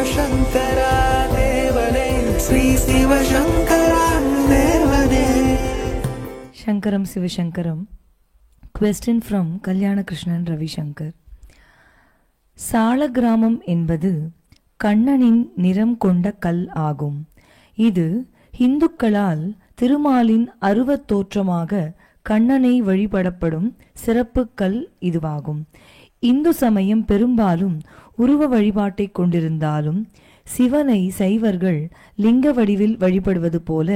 சிவசங்கரா தேவனே, ஸ்ரீ சிவசங்கரா தேவனே. Shankaram Sivashankaram. Question from Kalyana Krishnan Ravi Shankar. Saligram என்பது கண்ணனின் நிறம் கொண்ட கல் ஆகும். இது இந்துக்களால் திருமாலின் அருவத் தோற்றமாக கண்ணனை வழிபடப்படும் சிறப்பு கல் இதுவாகும். இந்து சமயம் பெரும்பாலும் உருவ வழிபாட்டை கொண்டிருந்தாலும் சிவனை சைவர்கள் லிங்க வடிவில் வழிபடுவது போல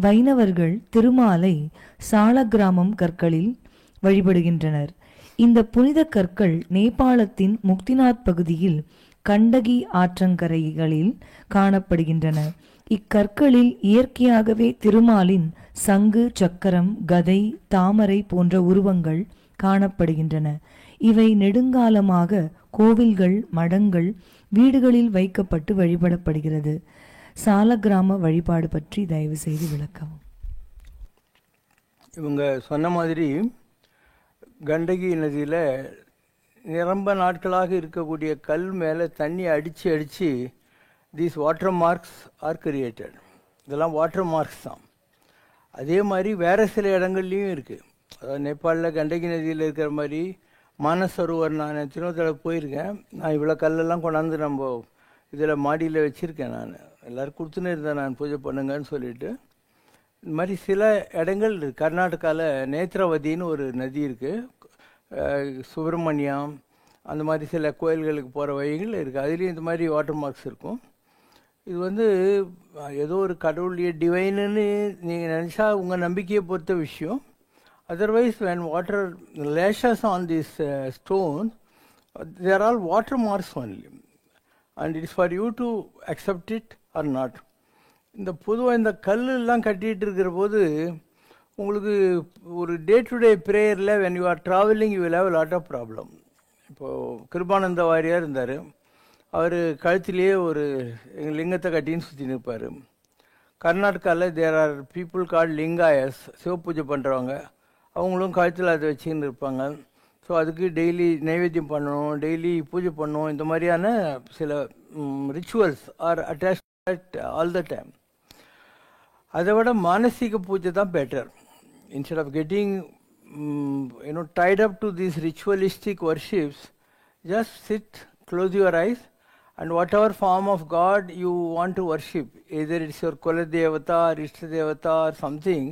வைணவர்கள் திருமாலை சாலக்கிராமம் கற்களில் வழிபடுகின்றனர். இந்த புனித கற்கள் நேபாளத்தின் முக்திநாத் பகுதியில் கண்டகி ஆற்றங்கரைகளில் காணப்படுகின்றன. இக்கற்களில் இயற்கையாகவே திருமாலின் சங்கு, சக்கரம், கதை, தாமரை போன்ற உருவங்கள் காணப்படுகின்றன. இவை நெடுங்காலமாக கோவில்கள், மடங்கள், வீடுகளில் வைக்கப்பட்டு வழிபடப்படுகிறது. சாலக்கிராம வழிபாடு பற்றி தயவு செய்து விளக்கவும். இவங்க சொன்ன மாதிரி கண்டகி நதியில் நிரம்ப நாட்களாக இருக்கக்கூடிய கல் மேலே தண்ணி அடித்து these water marks are created. இதெல்லாம் வாட்டர் மார்க்ஸ் தான். அதே மாதிரி வேறு சில இடங்கள்லையும் இருக்குது. அதாவது நேபாளில் கண்டகி நதியில் இருக்கிற மாதிரி மானசரோவர் நான் எத்தனோ தடவை போயிருக்கேன். நான் இவ்வளோ கல்லெல்லாம் கொண்டாந்து நம்ம இதில் மாடியில் வச்சுருக்கேன். நான் எல்லோரும் கொடுத்துன்னு இருந்தேன், நான் பூஜை பண்ணுங்கன்னு சொல்லிட்டு. இந்த மாதிரி சில இடங்கள் இருக்குது. கர்நாடகாவில் நேத்ரவதின்னு ஒரு நதி இருக்குது, சுப்பிரமணியம், அந்த மாதிரி சில கோயில்களுக்கு போகிற வழிகள் இருக்குது. அதுலேயும் இந்த மாதிரி வாட்டர் மார்க்ஸ் இருக்கும். இது வந்து ஏதோ ஒரு கடவுளுடைய டிவைனுன்னு நீங்கள் நினச்சா உங்கள் நம்பிக்கையை பொறுத்த விஷயம். Otherwise, when water lashes on this stone, they are all water marks only. And it is for you to accept it or not. இந்த பொதுவாக இந்த கல்லெல்லாம் கட்டிகிட்டு இருக்கிற போது உங்களுக்கு ஒரு டே டு டே ப்ரேயரில் when you are traveling you will have a lot of problem. இப்போது கிருபானந்த வாரியார் இருந்தார். அவர் கழுத்திலேயே ஒரு லிங்கத்தை கட்டின்னு சுற்றி நிற்பார். கர்நாடகாவில் தேர் ஆர் பீப்புள் கால்ட் லிங்காயஸ், சிவ பூஜை பண்ணுறவங்க. அவங்களும் கழுத்தில் அதை வச்சுன்னு இருப்பாங்க. ஸோ அதுக்கு டெய்லி நைவேத்தியம் பண்ணணும், டெய்லி பூஜை பண்ணணும். இந்த மாதிரியான சில rituals are attached all the time. அதை விட மானசீக பூஜை தான் better. Instead of getting tied up to these ritualistic worships, just sit, close your eyes, and whatever form of God you want to worship, either it's your Kula Devata or Ishta Devata or something,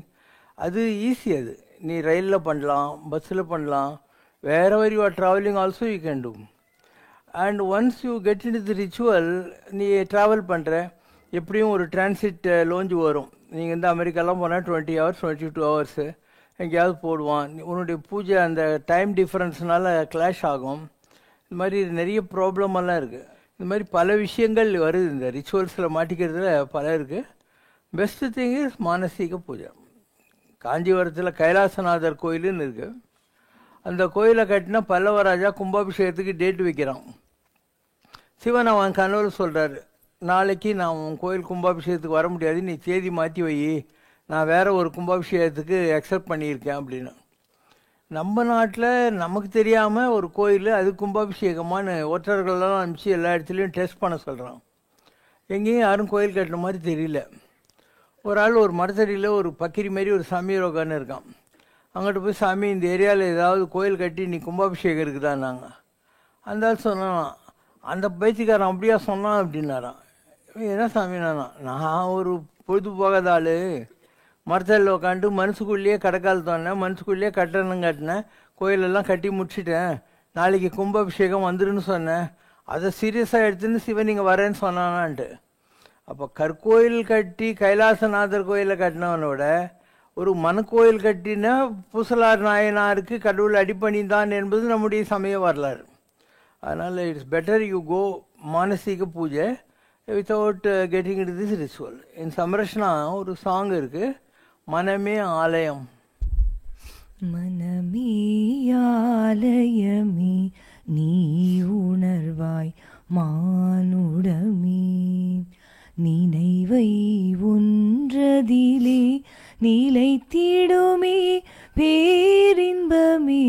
அது easy. அது நீ ரயிலில் பண்ணலாம், பஸ்ஸில் பண்ணலாம், wherever you are traveling also you can do. And once you get into the ritual, நீ travel பண்ணுற, எப்படியும் ஒரு டிரான்சிட் லோஞ்சு வரும். நீங்கள் இந்த அமெரிக்காலாம் போனால் 20 hours 22 hours எங்கேயாவது போடுவான். உன்னுடைய பூஜை அந்த டைம் டிஃப்ரென்ஸ்னால கிளாஷ் ஆகும். இந்த மாதிரி நிறைய ப்ராப்ளமெல்லாம் இருக்குது. இந்த மாதிரி பல விஷயங்கள் வருது. இந்த ரிச்சுவல்ஸில் மாட்டிக்கிறதுல பல இருக்குது. பெஸ்ட்டு திங் இஸ் மானசீக பூஜை. காஞ்சிபுரத்தில் கைலாசநாதர் கோயிலுன்னு இருக்குது. அந்த கோயிலை கட்டினா பல்லவராஜா கும்பாபிஷேகத்துக்கு டேட் வைக்கிறான். சிவன் அவன் கனவுல சொல்கிறாரு, நாளைக்கு நான் உன் கோயில் கும்பாபிஷேகத்துக்கு வர முடியாது, நீ தேதி மாற்றி வை, நான் வேறு ஒரு கும்பாபிஷேகத்துக்கு அக்செப்ட் பண்ணியிருக்கேன் அப்படின்னு. நம்ம நாட்டில் நமக்கு தெரியாமல் ஒரு கோயில் அது கும்பாபிஷேகமானு ஒற்றர்களெல்லாம் அனுப்பிச்சு எல்லா இடத்துலையும் டெஸ்ட் பண்ண சொல்கிறான். எங்கேயும் யாரும் கோயில் கட்டின மாதிரி தெரியல. ஒரு ஆள் ஒரு மரத்தடியில் ஒரு பக்கிரி மாரி ஒரு சாமி ரோகான்னு இருக்கான். அங்கிட்ட போய், சாமி இந்த ஏரியாவில் ஏதாவது கோயில் கட்டி நீ கும்பாபிஷேகம் இருக்குதான்னாங்க. அந்த ஆள் சொன்னான், அந்த பைத்தியக்காரன் அப்படியா சொன்னான் அப்படின்னாரான். என்ன சாமி நான் ஒரு பொழுது போகாத ஆள், மரத்தடியில் உட்காந்து மனசுக்குள்ளேயே கடைக்கால் தோணேன், மனசுக்குள்ளேயே கட்டணம் கட்டினேன், கோயிலெல்லாம் கட்டி முடிச்சிட்டேன், நாளைக்கு கும்பாபிஷேகம் வந்துருன்னு சொன்னேன், அதை சீரியஸாக எடுத்துன்னு சிவன் நீங்கள் வரேன்னு சொன்னானான்ட்டு. அப்போ கற்கோயில் கட்டி கைலாசநாதர் கோயிலை கட்டினவனோட ஒரு மனக்கோயில் கட்டின பூசலார் நாயனாருக்கு கடவுள் அடிப்பணிந்தான் என்பது நம்முடைய சமய வரலாறு. அதனால் இட்ஸ் பெட்டர் யூ கோ மானசீக பூஜை without getting it this ritual. In சம்ரஷ்னா ஒரு சாங் இருக்குது, மனமே ஆலயம். மனமே ஆலயமே நீ உணர்வாய் மானுடமே, நினைவை ஒன்றதிலே நிலைத்திடுமே பேரின்பமே,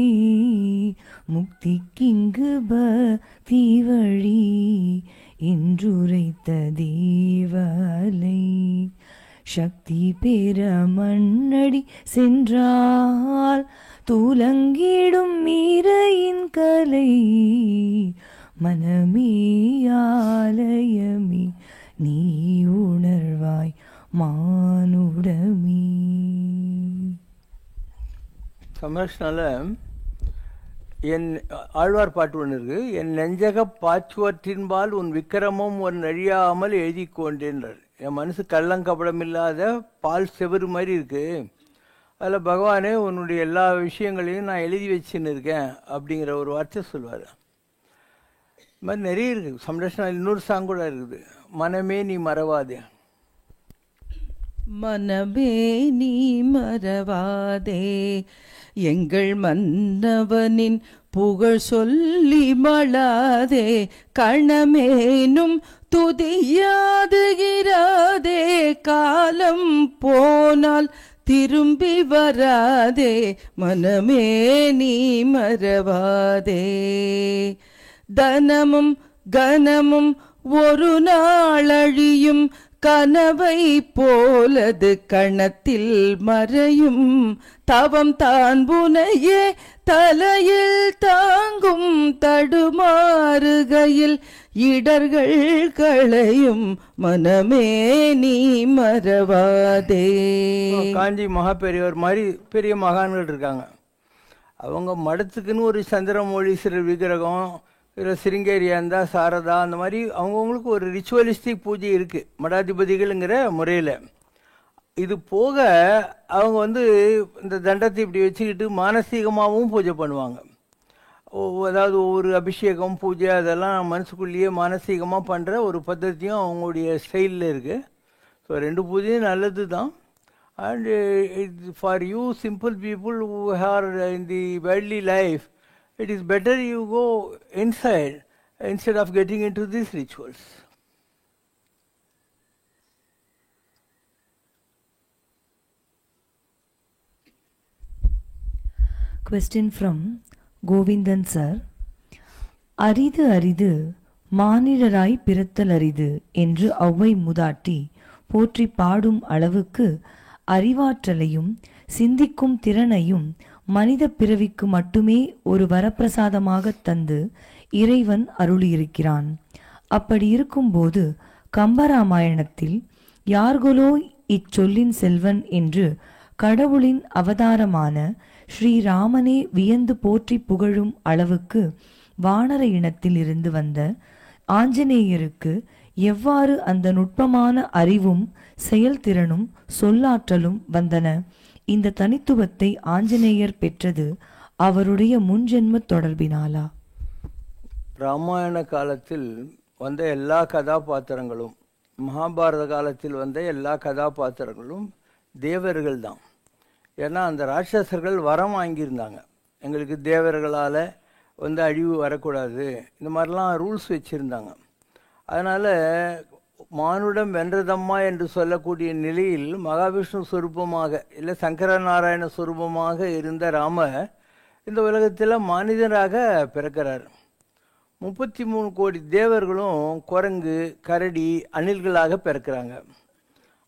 முக்திக்கிங்கு பக்தி வழி என்றுரைத்த தேவலை சக்தி பெற மண்ணடி சென்றால் தூலங்கிடும் மீரையின் கலை மனமே ஆலயமே நீ உணர்வாய் மானுடமே. சமர்ஷனால என் ஆழ்வார் பாட்டு ஒன்று இருக்கு. என் நெஞ்சக பாச்சுவற்றின்பால் உன் விக்கிரமம் ஒன் அழியாமல் எழுதி கொண்டேன்றார். என் மனசு கள்ளங்கபடம் இல்லாத பால் செவரு மாதிரி இருக்கு. அதில் பகவானே உன்னுடைய எல்லா விஷயங்களையும் நான் எழுதி வச்சுன்னு இருக்கேன் அப்படிங்கிற ஒரு வார்த்தை சொல்லுவார். இது மாதிரி நிறைய இருக்குது. சம்ரட்சணா இன்னொரு சாங் கூட இருக்குது, மனமே நீ மறவாதே. மனமே நீ மறவாதே எங்கள் மன்னவனின் புகழ் சொல்லி மளாதே கணமேனும் துதியாதுகிறாதே காலம் போனால் திரும்பி வராதே மனமே நீ மறவாதே. தனமும் கனமும் ஒரு நாள் அழியும் கனவை போலது கணத்தில் மறையும் தவம் தான் புனையே தலையில் தாங்கும் தடுமாறுகையில் இடர்கள் களையும் மனமே நீ மறவாதே. காஞ்சி மகா பெரியவர் மாதிரி பெரிய மகான்கள் இருக்காங்க. அவங்க மடத்துக்குன்னு ஒரு சந்திரமௌலீஸ்வரர் விக்கிரகம், இதில் சிருங்கேரியா இருந்தால் சாரதா, அந்த மாதிரி அவங்கவுங்களுக்கு ஒரு ரிச்சுவலிஸ்டிக் பூஜை இருக்குது மடாதிபதிகள்ங்கிற முறையில். இது போக அவங்க இந்த தண்டத்தை இப்படி வச்சுக்கிட்டு மானசீகமாகவும் பூஜை பண்ணுவாங்க. அதாவது ஒவ்வொரு அபிஷேகம் பூஜை அதெல்லாம் மனசுக்குள்ளேயே மானசீகமாக பண்ணுற ஒரு பద్ధதியும் அவங்களுடைய ஸ்டைலில் இருக்குது. ஸோ ரெண்டு பூஜையும் நல்லது தான். And for you simple people who are in the worldly life, it is better you go inside instead of getting into these rituals. Question from Govindan sir. அரிது அரிது மானிடராய் பிறத்தல் அரிது என்று ஔவை மூதாட்டி போற்றி பாடும் அளவுக்கு அறிவாற்றலையும் சிந்திக்கும் திறனையும் மனித பிறவிக்கு மட்டுமே ஒரு வரப்பிரசாதமாக தந்து இறைவன் அருளியிருக்கிறான். அப்படி இருக்கும்போது கம்பராமாயணத்தில் யார்களோ இச்சொல்லின் செல்வன் என்று கடவுளின் அவதாரமான ஸ்ரீராமனே வியந்து போற்றி புகழும் அளவுக்கு வானர இனத்தில் இருந்து வந்த ஆஞ்சநேயருக்கு எவ்வாறு அந்த நுட்பமான அறிவும் செயல்திறனும் சொல்லாற்றலும் வந்தன? இந்த தனித்துவத்தை ஆஞ்சநேயர் பெற்றது அவருடைய முன்ஜென்ம தொடர்பினாலா? ராமாயண காலத்தில் வந்த எல்லா கதாபாத்திரங்களும், மகாபாரத காலத்தில் வந்த எல்லா கதாபாத்திரங்களும் தேவர்கள் தான். ஏன்னா அந்த ராட்சசர்கள் வரம் வாங்கியிருந்தாங்க, எங்களுக்கு தேவர்களால் அழிவு வரக்கூடாது, இந்த மாதிரிலாம் ரூல்ஸ் வச்சுருந்தாங்க. அதனால் மானுடம் வென்றதம்மா என்று சொல்லக்கூடிய நிலையில் மகாவிஷ்ணு ஸ்வரூபமாக இல்லை சங்கரநாராயண ஸ்வரூபமாக இருந்த ராமர் இந்த உலகத்தில் மனிதராக பிறக்கிறார். 33 கோடி தேவர்களும் குரங்கு, கரடி, அணில்களாக பிறக்கிறாங்க.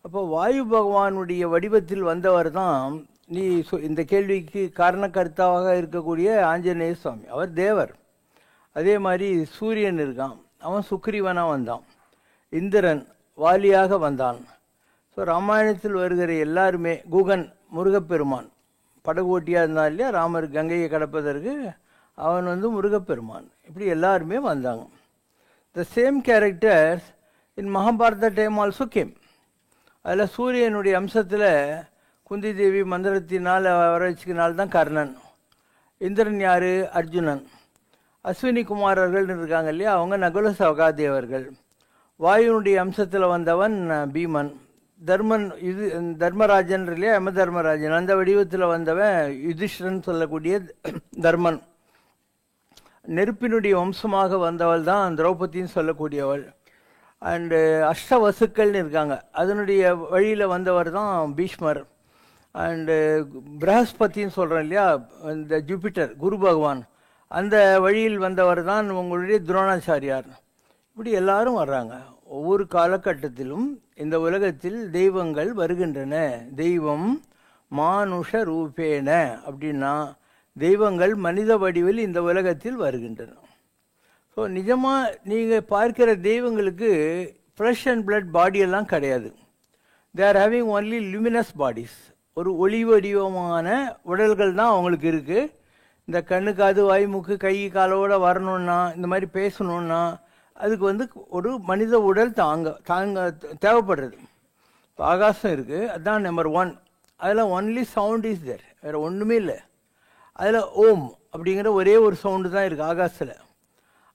அப்போ வாயு பகவானுடைய வடிவத்தில் வந்தவர் தான் நீ இந்த கேள்விக்கு காரணக்கர்த்தாவாக இருக்கக்கூடிய ஆஞ்சநேய சுவாமி. அவர் தேவர். அதே மாதிரி சூரியன் இருக்கான், அவன் சுக்ரீவனாக வந்தான். இந்திரன் வாலியாக வந்தான். ஸோ ராமாயணத்தில் வருகிற எல்லாருமே, குகன் முருகப்பெருமான் படகு ஓட்டியாக இருந்தான் இல்லையா, ராமர் கங்கையை கடப்பதற்கு அவன் முருகப்பெருமான். இப்படி எல்லாருமே வந்தாங்க. The same characters in Mahabharata time also came. அதில் சூரியனுடைய அம்சத்தில் குந்தி தேவி மந்திரத்தினால் வர வச்சுக்கினால்தான் கர்ணன். இந்திரன் யார்? அர்ஜுனன். அஸ்வினி குமாரர்கள் இருக்காங்க இல்லையா, அவங்க நகுல சகாதேவர்கள். வாயுனுடைய அம்சத்தில் வந்தவன் பீமன். தர்மராஜன் இல்லையா, யம தர்மராஜன், அந்த வடிவத்தில் வந்தவன் யுதிஷ்டன் சொல்லக்கூடிய தர்மன். நெருப்பினுடைய வம்சமாக வந்தவள் தான் திரௌபதின்னு சொல்லக்கூடியவள். அண்டு அஷ்டவசுக்கள்னு இருக்காங்க, அதனுடைய வழியில் வந்தவர் தான் பீஷ்மர். அண்டு பிரகஸ்பதின்னு சொல்கிறோம் இல்லையா, இந்த ஜூபிட்டர் குரு பகவான், அந்த வழியில் வந்தவர் தான் உங்களுடைய துரோணாச்சாரியார். இப்படி எல்லாரும் வர்றாங்க. ஒவ்வொரு காலகட்டத்திலும் இந்த உலகத்தில் தெய்வங்கள் வருகின்றன. தெய்வம் மானுஷ ரூபேன அப்படின்னா தெய்வங்கள் மனித வடிவில் இந்த உலகத்தில் வருகின்றன. ஸோ நிஜமாக நீங்கள் பார்க்கிற தெய்வங்களுக்கு ஃப்ளஷ் அண்ட் பிளட் பாடியெல்லாம் கிடையாது. They are having only luminous bodies. ஒரு ஒளி வடிவமான உடல்கள் தான் அவங்களுக்கு இருக்குது. இந்த கண்ணு காது வாய் மூக்கு கை காலோட வரணுன்னா இந்த மாதிரி பேசணுன்னா அதுக்கு ஒரு மனித உடல் தாங்க தேவைப்படுறது. இப்போ ஆகாசம் இருக்குது, அதுதான் நம்பர் 1. அதில் ஒன்லி சவுண்ட் இஸ் தேர், வேறு ஒன்றுமே இல்லை. அதில் ஓம் அப்படிங்கிற ஒரே ஒரு சவுண்டு தான் இருக்குது ஆகாசத்தில்.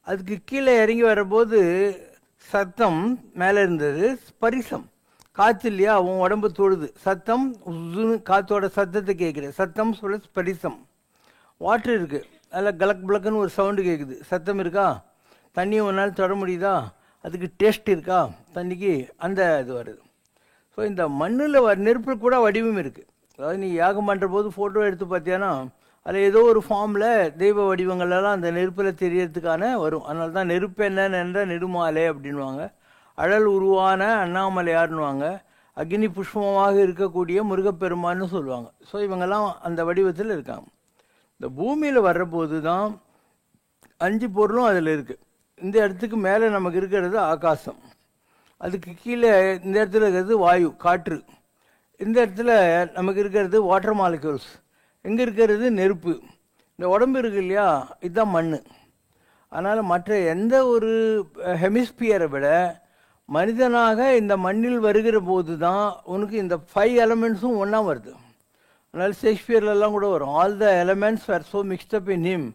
அதுக்கு கீழே இறங்கி வரும்போது சத்தம் மேலே இருந்தது, ஸ்பரிசம் காற்று இல்லையா, அவன் உடம்பு தொடுது, சத்தம் காற்றோட சத்தத்தை கேட்குது, சத்தம் சொல்ல ஸ்பரிசம். வாட்ரு இருக்குது, அதில் கலக் பிளக்குன்னு ஒரு சவுண்டு கேட்குது, சத்தம் இருக்கா. தண்ணியை ஒரு நாள் தொட முடியுதா, அதுக்கு டேஸ்ட் இருக்கா தண்ணிக்கு, அந்த இது வருது. ஸோ இந்த மண்ணில் நெருப்பு கூட வடிவம் இருக்குது. அதாவது நீ யாகம் பண்ணுற போது ஃபோட்டோ எடுத்து பார்த்தியானா அதில் ஏதோ ஒரு ஃபார்மில் தெய்வ வடிவங்களெல்லாம் அந்த நெருப்பில் தெரியறதுக்கான வரும். அதனால தான் நெருப்பு என்னென்ற நெடுமாலை அப்படின்வாங்க, அழல் உருவான அண்ணாமலையார்னுவாங்க, அக்னி புஷ்பமாக இருக்கக்கூடிய முருகப்பெருமான்னு சொல்லுவாங்க. ஸோ இவங்கெல்லாம் அந்த வடிவத்தில் இருக்காங்க. இந்த பூமியில் வர்றபோது தான் 5 பொருளும் அதில் இருக்குது. இந்த இடத்துக்கு மேலே நமக்கு இருக்கிறது ஆகாசம், அதுக்கு கீழே இந்த இடத்துல இருக்கிறது வாயு காற்று, இந்த இடத்துல நமக்கு இருக்கிறது வாட்டர் மாலிக்யூல்ஸ், எங்கே இருக்கிறது நெருப்பு, இந்த உடம்பு இருக்கு இல்லையா இதுதான் மண். அதனால் மற்ற எந்த ஒரு ஹெமிஸ்பியரை விட மனிதனாக இந்த மண்ணில் வருகிற போது தான் உனக்கு இந்த 5 எலமெண்ட்ஸும் ஒன்றா வருது. அதனால் ஷேக்ஸ்பியர்லாம் கூட வரும், all the elements R so mixed up in him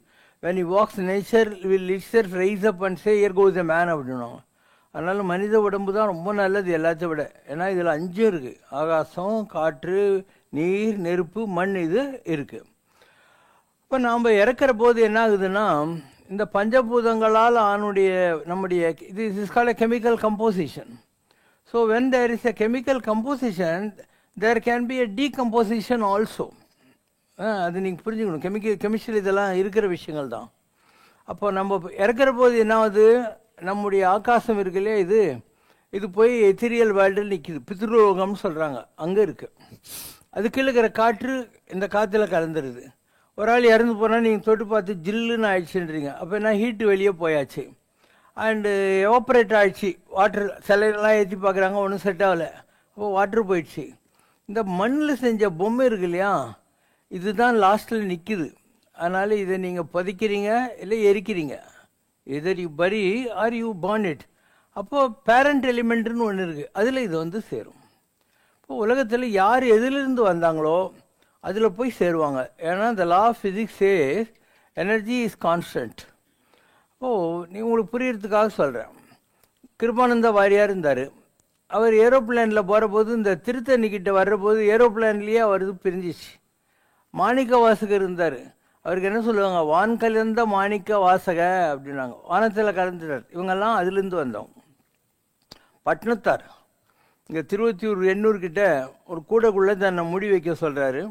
when he walks nature will itself rise up and say here goes a man அப்படின்னுவாங்க. அதனால் மனித உடம்பு தான் ரொம்ப நல்லது எல்லாத்த விட. ஏன்னா இதில் 5 இருக்குது, ஆகாசம் காற்று நீர் நெருப்பு மண், இது இருக்குது. இப்போ நாம் இறக்கிற போது என்ன ஆகுதுன்னா இந்த பஞ்சபூதங்களால் நம்முடைய இது is called a chemical composition. So when there is a chemical composition there can be a decomposition also. அது நீங்கள் புரிஞ்சுக்கணும், கெமிஸ்ட்ரி இதெல்லாம் இருக்கிற விஷயங்கள் தான். அப்போ நம்ம இறக்குற போது என்ன ஆகுது, நம்முடைய ஆகாசம் இருக்கு இல்லையா இது போய் எத்திரியல் வேர்ல்டில் நிற்கிது, பித்ருலோகம்னு சொல்கிறாங்க, அங்கே இருக்குது. அதுக்கு இருக்கிற காற்று இந்த காற்றுல கலந்துருது. ஒரு ஆள் இறந்து போனால் நீங்கள் தொட்டு பார்த்து ஜில்லுன்னு ஆயிடுச்சுன்றீங்க, அப்போ என்ன ஹீட்டு வெளியே போயாச்சு அண்டு எவாப்ரேட் ஆகிடுச்சு. வாட்ரு சிலையெல்லாம் ஏற்றி பார்க்குறாங்க, ஒன்றும் செட் ஆகலை, அப்போ வாட்ரு போயிடுச்சு. இந்த மண்ணில் செஞ்ச பொம்மை இருக்கு இல்லையா இதுதான் லாஸ்ட்டில் நிற்கிது. அதனால் இதை நீங்கள் புதைக்கிறீங்க இல்லை எரிக்கிறீங்க, எதர் யூ பரி ஆர் யூ பார்ன் இட். அப்போது பேரண்ட் எலிமெண்ட்டுன்னு ஒன்று இருக்குது, அதில் இது சேரும். இப்போ உலகத்தில் யார் எதிலிருந்து வந்தாங்களோ அதில் போய் சேருவாங்க. ஏன்னா இந்த law of physics says energy is constant. அப்போது உங்களுக்கு புரியறதுக்காக சொல்கிறேன். கிருபானந்த வாரியார் இருந்தார், அவர் ஏரோப்ளேனில் போகிற போது இந்த திருத்தணிக்கிட்ட வர்ற போது ஏரோப்ளேன்லேயே அவர் பிரிஞ்சிச்சு. மாணிக்க வாசகர் இருந்தார், அவருக்கு என்ன சொல்லுவாங்க, வான் கலந்த மாணிக்க வாசக அப்படின்னாங்க, வானத்தில் கலந்துட்டார். இவங்கெல்லாம் அதுலேருந்து வந்தவங்க. பட்னத்தார் இங்கே திருவத்தியூர் எண்ணூர்கிட்ட ஒரு கூடைக்குள்ளே தன்னை முடி வைக்க சொல்கிறாரு.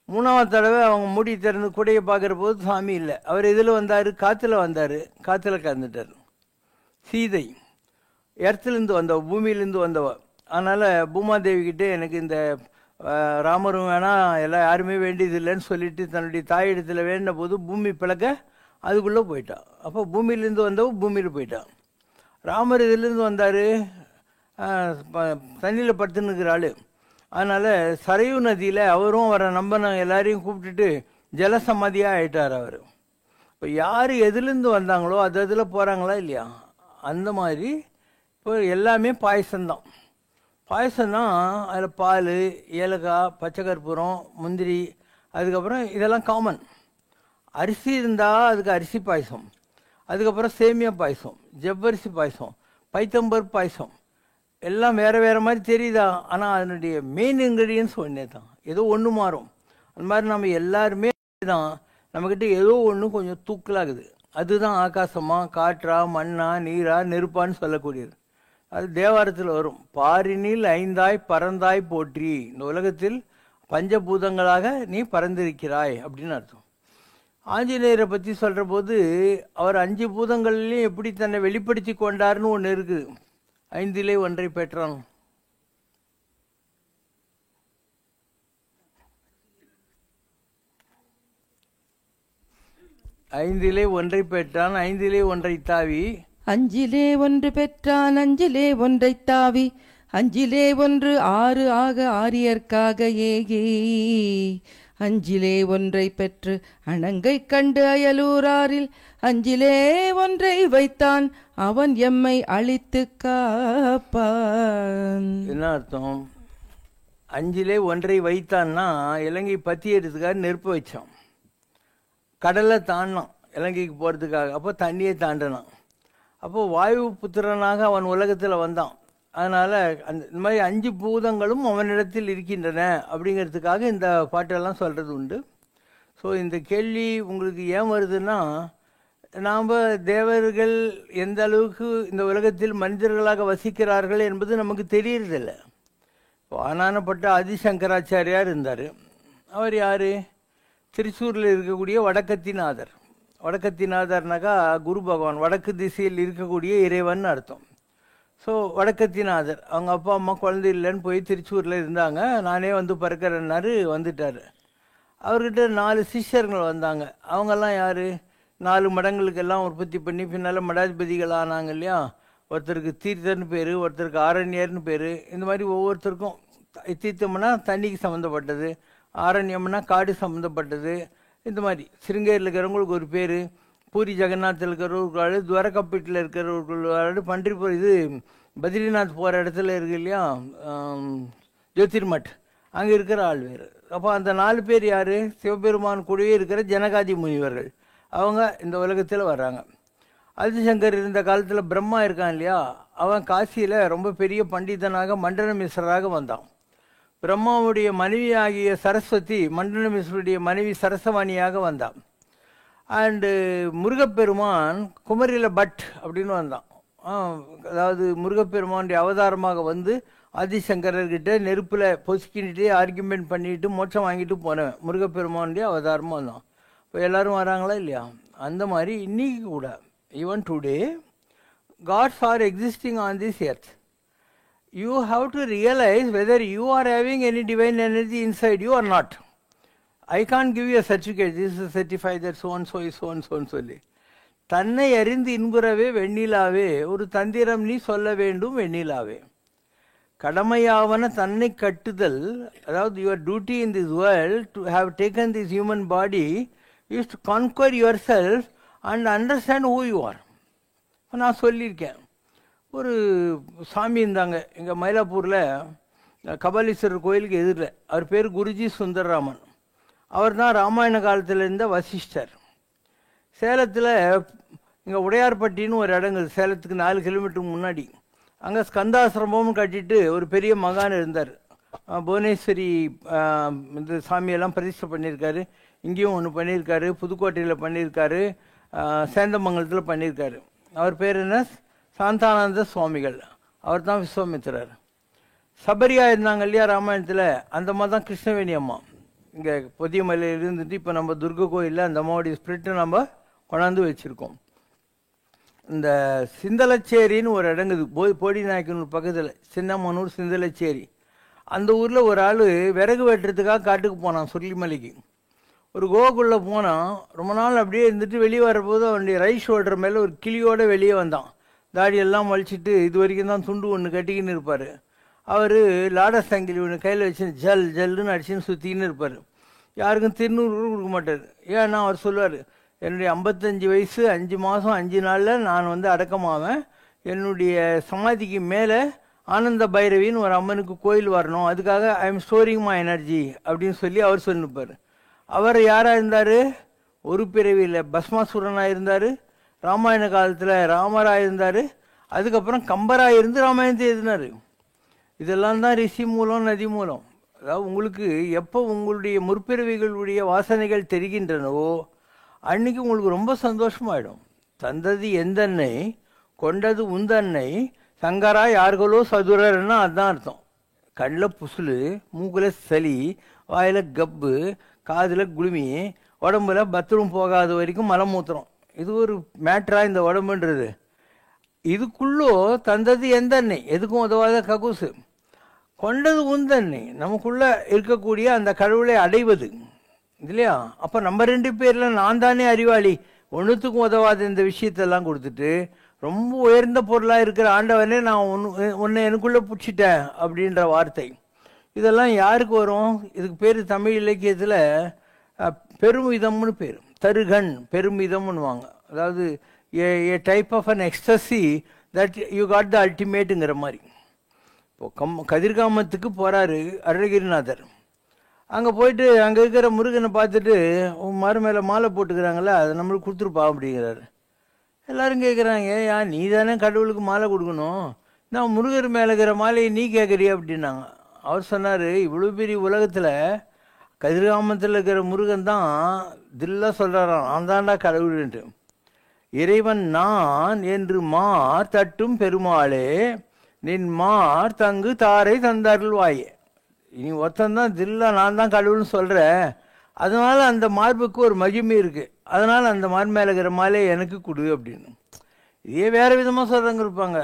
3வது தடவை அவங்க முடி திறந்து கூடையை பார்க்குற போது சாமி இல்லை. அவர் இதில் வந்தார், காற்றுல வந்தார், காற்றுல கலந்துட்டார். சீதை எர்த்துலேருந்து வந்தவ, பூமியிலேருந்து வந்தவ. அதனால் பூமாதேவிக்கிட்டே எனக்கு இந்த ராமரும் வேணாம் எல்லாம் யாருமே வேண்டியதில்லைன்னு சொல்லிட்டு தன்னுடைய தாயிடத்தில் வேண்டின போது பூமி பிளக்க அதுக்குள்ளே போயிட்டான். அப்போ பூமியிலேருந்து வந்தவ பூமியில் போயிட்டான். ராமர் இதிலேருந்து வந்தார், தண்ணியில் படுத்துன்னு இருக்கிற ஆள். அதனால் சரையு நதியில் அவரும் அவரை நம்பின எல்லாரையும் கூப்பிட்டுட்டு ஜலசமாதியாக ஆயிட்டார் அவர். இப்போ யார் எதுலேருந்து வந்தாங்களோ அது அதில் போகிறாங்களா இல்லையா, அந்த மாதிரி இப்போ எல்லாமே பாயசம்தான். பாயசம்னா அதில் பால், ஏலக்காய், பச்சை கற்பூரம், முந்திரி, அதுக்கப்புறம் இதெல்லாம் காமன். அரிசி இருந்தால் அதுக்கு அரிசி பாயசம், அதுக்கப்புறம் சேமியா பாயசம், ஜவ்வரிசி பாயசம், பைத்தம்பருப்பு பாயசம், எல்லாம் வேறு வேறு மாதிரி தெரியுதா, ஆனால் அதனுடைய மெயின் இன்க்ரீடியன்ஸ் ஒன்றே தான், ஏதோ ஒன்று மாறும். அந்த மாதிரி நம்ம எல்லாருமே தான், நம்மக்கிட்ட ஏதோ ஒன்று கொஞ்சம் தூக்கலாகுது. அதுதான் ஆகாசமா காற்றா மண்ணா நீரா நெருப்பான்னு சொல்லக்கூடியது. அது தேவாரத்தில் வரும், பாரினில் 5ஆய் பறந்தாய் போற்றி, இந்த உலகத்தில் பஞ்சபூதங்களாக நீ பறந்திருக்கிறாய் அப்படின்னு அர்த்தம். ஆஞ்சநேயரை பற்றி சொல்கிற போது அவர் 5 பூதங்கள்லையும் எப்படி தன்னை வெளிப்படுத்தி கொண்டார்னு ஒன்று இருக்குது. 5 ஒன்றை பெற்றான். ஐந்திலே ஒன்றை பெற்றான், 5 ஒன்றை தாவி. 5 ஒன்று பெற்றான், 5 ஒன்றை தாவி, 5 1 6 ஆக ஆரியர்க்காக ஏகே. 5 ஒன்றை பெற்று அணங்கை கண்டு அயலூராரில் 5 ஒன்றை வைத்தான், அவன் எம்மை அழித்து காப்பான். என்ன அர்த்தம்? 5 ஒன்றை வைத்தான்னா இலங்கை பற்றி எடுத்துக்காக நெருப்பு வச்சான், கடலை தாண்டினான் இலங்கைக்கு போகிறதுக்காக. அப்போ தண்ணியை தாண்டினான். அப்போ வாயு புத்திரனாக அவன் உலகத்தில் வந்தான். அதனால் இந்த மாதிரி 5 பூதங்களும் அவனிடத்தில் இருக்கின்றன அப்படிங்கிறதுக்காக இந்த பாட்டெல்லாம் சொல்கிறது உண்டு. ஸோ இந்த கேள்வி உங்களுக்கு ஏன் வருதுன்னா, நாம் தேவர்கள் எந்த அளவுக்கு இந்த உலகத்தில் மனிதர்களாக வசிக்கிறார்கள் என்பது நமக்கு தெரியறதில்லை. ஆனானப்பட்ட ஆதிசங்கராச்சாரியார் இருந்தார். அவர் யார்? திருச்சூரில் இருக்கக்கூடிய வடக்கத்திநாதர். வடக்கத்திநாதர்னாக்கா குரு பகவான், வடக்கு திசையில் இருக்கக்கூடிய இறைவன் அர்த்தம். ஸோ வடக்கத்திநாதர் அவங்க அப்பா அம்மா குழந்தை இல்லைன்னு போய் திருச்சூரில் இருந்தாங்க. நானே வந்து பறக்கிறேன்னாரு, வந்துட்டார். அவர்கிட்ட 4 சிஷ்யர்கள் வந்தாங்க. அவங்கெல்லாம் யார்? 4 மடங்களுக்கெல்லாம் உற்பத்தி பண்ணி பின்னால் மடாதிபதிகள் ஆனாங்க இல்லையா. ஒருத்தருக்கு தீர்த்தர்னு பேர், ஒருத்தருக்கு ஆரண்யர்னு பேர். இந்த மாதிரி ஒவ்வொருத்தருக்கும் தீர்த்தம்னா தண்ணிக்கு சம்மந்தப்பட்டது, ஆரண்யம்னா காடு சம்மந்தப்பட்டது. இந்த மாதிரி சிருங்கேரியில் இருக்கிறவங்களுக்கு ஒரு பேர், பூரி ஜெகநாத்தில் இருக்கிறவங்களுக்கு ஆள், துவரக்கப்பீட்டில் இருக்கிறவங்களுக்கு ஆள், பன்றிபுரம் இது பத்ரிநாத் போகிற இடத்துல இருக்கு இல்லையா ஜோதிர்மட், அங்கே இருக்கிற ஆள் வேறு. அப்போ அந்த 4 பேர் யார்? சிவபெருமான் கூடவே இருக்கிற ஜனகாதி முனிவர்கள். அவங்க இந்த உலகத்தில் வர்றாங்க. ஆதிசங்கர் இருந்த காலத்தில் பிரம்மா இருக்கான் இல்லையா, அவன் காசியில் ரொம்ப பெரிய பண்டிதனாக மண்டன மிஸ்ரராக வந்தான். பிரம்மாவுடைய மனைவி ஆகிய சரஸ்வதி மண்டன மிஸ்ருடைய மனைவி சரசவாணியாக வந்தான். அண்டு முருகப்பெருமான் குமரியில் பட் அப்படின்னு வந்தான். அதாவது முருகப்பெருமானுடைய அவதாரமாக வந்து ஆதிசங்கரர்கிட்ட நெருப்பில் பொசுக்கிட்டு ஆர்கியூமெண்ட் பண்ணிட்டு மோட்சம் வாங்கிட்டு போனேன். முருகப்பெருமானுடைய அவதாரமாக வந்தான். இப்போ எல்லோரும் வராங்களா இல்லையா? அந்த மாதிரி இன்னைக்கு கூட even today gods are existing on this earth. You have to realize whether you are having any divine energy inside you or not. I can't give you a certificate, this is a certified that so and so is so and so and சொல்லி. தன்னை அறிந்து இன்புறவே வெண்ணிலாவே ஒரு தந்திரம் நீ சொல்ல வேண்டும் வெண்ணிலாவே. கடமையாவன தன்னை கட்டுதல், அதாவது your duty in this world to have taken this human body is to conquer yourself and understand who you are. நான் சொல்லியிருக்கேன். ஒரு சாமி இருந்தாங்க எங்கள் மயிலாப்பூரில் கபாலீஸ்வரர் கோயிலுக்கு எதிரில். அவர் பேர் குருஜி சுந்தரராமன். அவர் தான் ராமாயண காலத்தில் இருந்த வசிஷ்டர். சேலத்தில் இங்கே உடையார்பட்டின்னு ஒரு இடங்கள், சேலத்துக்கு 4 கிலோமீட்டருக்கு முன்னாடி. அங்கே ஸ்கந்தாசிரமம்னு கட்டிட்டு ஒரு பெரிய மகான் இருந்தார். புவனேஸ்வரி இந்த சாமியெல்லாம் பிரதிஷ்டை பண்ணியிருக்காரு. இங்கேயும் ஒன்று பண்ணியிருக்காரு, புதுக்கோட்டையில் பண்ணியிருக்காரு, சேந்தமங்கலத்தில் பண்ணியிருக்காரு. அவர் பேர் என்ன? சாந்தானந்த சுவாமிகள். அவர் தான் விஸ்வாமித்திரர். சபரியா இருந்தாங்க இல்லையா ராமாயணத்தில், அந்த மாதிரி தான் கிருஷ்ணவேணி அம்மா. இங்கே பொதியமலையில் இருந்துட்டு இப்போ நம்ம துர்கை கோயிலில் அந்த அம்மாவுடைய ஸ்பிரிட்டை நம்ம கொண்டாந்து வச்சுருக்கோம். இந்த சிந்தலச்சேரின்னு ஒரு இடங்குது, போடி நாயக்கனூர் பக்கத்தில், சின்னமனூர் சிந்தலச்சேரி. அந்த ஊரில் ஒரு ஆள் விறகு வெட்டுறதுக்காக காட்டுக்கு போனான் சொல்லிமலைக்கு. ஒரு கோகுள்ளே போனான். ரொம்ப நாள் அப்படியே இருந்துட்டு வெளியே வரப்போது அவனுடைய ரைட் ஷோல்டர் மேலே ஒரு கிளியோடு வெளியே வந்தான். தாடியெல்லாம் வலிச்சிட்டு இது வரைக்கும் தான் துண்டு ஒன்று கட்டிக்கின்னு இருப்பார். அவர் லாட சங்கிலி ஒன்று கையில் வச்சு ஜல் ஜல்லுன்னு அடிச்சுன்னு சுற்றிக்கின்னு இருப்பார். யாருக்கும் திருநூறு கொடுக்க மாட்டார். ஏன்னா அவர் சொல்லுவார், என்னுடைய 55 வயசு 5 மாதம் 5 நாளில் நான் வந்து அடக்கமாவேன். என்னுடைய சமாதிக்கு மேலே ஆனந்த பைரவின்னு ஒரு அம்மனுக்கு கோயில் வரணும், அதுக்காக I am storing my energy அப்படின்னு சொல்லி அவர் சொல்லிப்பார். அவர் யாராக இருந்தார்? ஒரு பிறவியில் பஸ்மாசுரனாக இருந்தார். ராமாயண காலத்தில் ராமராக இருந்தார். அதுக்கப்புறம் கம்பராக இருந்து ராமாயணத்தை எழுதினார். இதெல்லாம் தான் ரிஷி மூலம் நதி மூலம். அதாவது உங்களுக்கு எப்போ உங்களுடைய முற்பிறவிகளுடைய வாசனைகள் தெரிகின்றனவோ அன்றைக்கி உங்களுக்கு ரொம்ப சந்தோஷமாயிடும். தந்தது எந்தன்னை கொண்டது உந்தன்னை சங்கரா யார்களோ சதுரர்னா அதுதான் அர்த்தம். கண்ணில் புசுலு, மூக்கில் சளி, வாயில் கப்பு, காதில் குளுமி, உடம்புல பாத்ரூம் போகாத வரைக்கும் மலம் மூத்திரம். இது ஒரு மேட்ரா இந்த உடம்புன்றது? இதுக்குள்ளோ தந்தது எந்தெண்ணெய், எதுக்கும் உதவாத கக்கூசு, கொண்டது உந்தெண்ணெய், நமக்குள்ள இருக்கக்கூடிய அந்த கடவுளை அடைவது இல்லையா? அப்போ நம்ம 2 பேரில் நான் தானே அறிவாளி, ஒன்றுத்துக்கும் உதவாத இந்த விஷயத்தெல்லாம் கொடுத்துட்டு ரொம்ப உயர்ந்த பொருளாக இருக்கிற ஆண்டவனே நான் உன்னை எனக்குள்ளே பிடிச்சிட்டேன் அப்படின்ற வார்த்தை. இதெல்லாம் யாருக்கு வரும்? இதுக்கு பேர் தமிழ் இலக்கியத்தில் பெருமிதம்னு பேர். தருகன் பெருமிதம்னுவாங்க. அதாவது a type of an ecstasy that you got the அல்டிமேட்டுங்கிற மாதிரி. இப்போ கதிர்காமத்துக்கு போகிறாரு அருணகிரிநாதர். அங்கே போயிட்டு அங்கே இருக்கிற முருகனை பார்த்துட்டு மறு மேலே மாலை போட்டுக்கிறாங்களே அதை நம்மளுக்கு கொடுத்துருப்பா அப்படிங்கிறாரு. எல்லோரும் கேட்குறாங்க, ஏன் நீ தானே கடவுளுக்கு மாலை கொடுக்கணும், நான் முருகர் மேலே இருக்கிற மாலையை நீ கேட்குறிய அப்படின்னாங்க. அவர் சொன்னார், இவ்வளோ பெரிய உலகத்தில் கதிர்காமத்தில் இருக்கிற முருகன் தான் தில்லாக சொல்கிறாராம், நான் தாண்டா கடவுள்ன்ட்டு. இறைவன் நான் என்று மார் தட்டும் பெருமாளே நின் மார் தங்கு தாரை தந்தருள்வாயே. இனி ஒருத்தந்தான் தில்லா நான் தான் கடவுள்னு சொல்கிறேன், அதனால் அந்த மார்புக்கு ஒரு மகிமை இருக்குது, அதனால் அந்த மார்பு மேலே இருக்கிற மாலையை எனக்கு கொடு அப்படின்னு. இதே வேறு விதமாக சொல்கிறவங்க இருப்பாங்க.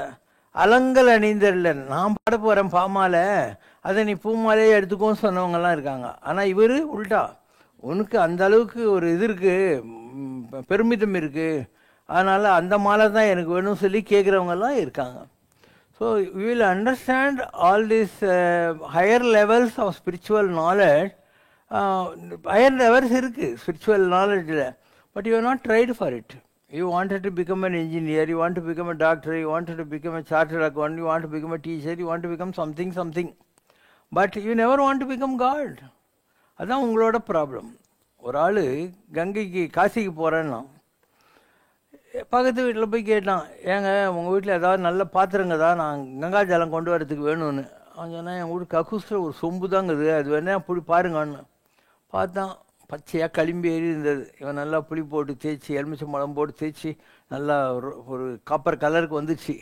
அலங்கல் அணிந்தரில் நான் பாட போகிறேன் பாமாலை, அதை நீ பூமாலையை எடுத்துக்கோன்னு சொன்னவங்கலாம் இருக்காங்க. ஆனால் இவர் உல்டா, உனக்கு அந்த அளவுக்கு ஒரு இது இருக்குது, பெருமிதம் இருக்குது, அதனால் அந்த மாலை தான் எனக்கு வேணும்னு சொல்லி கேட்குறவங்கெல்லாம் இருக்காங்க. So we will understand all these higher levels of spiritual knowledge. Higher levels இருக்குது spiritual knowledge, but you have not tried for it. You wanted to become an engineer, you want to become a doctor, you wanted to become a chartered accountant, you want to become a teacher, you want to become something. But you never want to become God. அதுதான் உங்களோட problem. ஒரு ஆள் கங்கைக்கு காசிக்கு போகிறேன்னா பக்கத்து வீட்டில் போய் கேட்டான், ஏங்க உங்கள் வீட்டில் ஏதாவது நல்ல பாத்திரங்க தான், நான் கங்கா ஜலம் கொண்டு வரதுக்கு வேணும்னு. அவன் சொன்னால் எங்கள் வீட்டு கக்கூசில் ஒரு சொம்பு தாங்குது, அது வேணா புளி பாருங்கன்னு. பார்த்தான், பச்சையாக களிம்பி ஏறி இருந்தது. இவன் நல்லா புளி போட்டு தேய்ச்சி எலுமிச்சை பழம் போட்டு தேய்ச்சி நல்லா ஒரு காப்பர் கலருக்கு வந்துச்சு.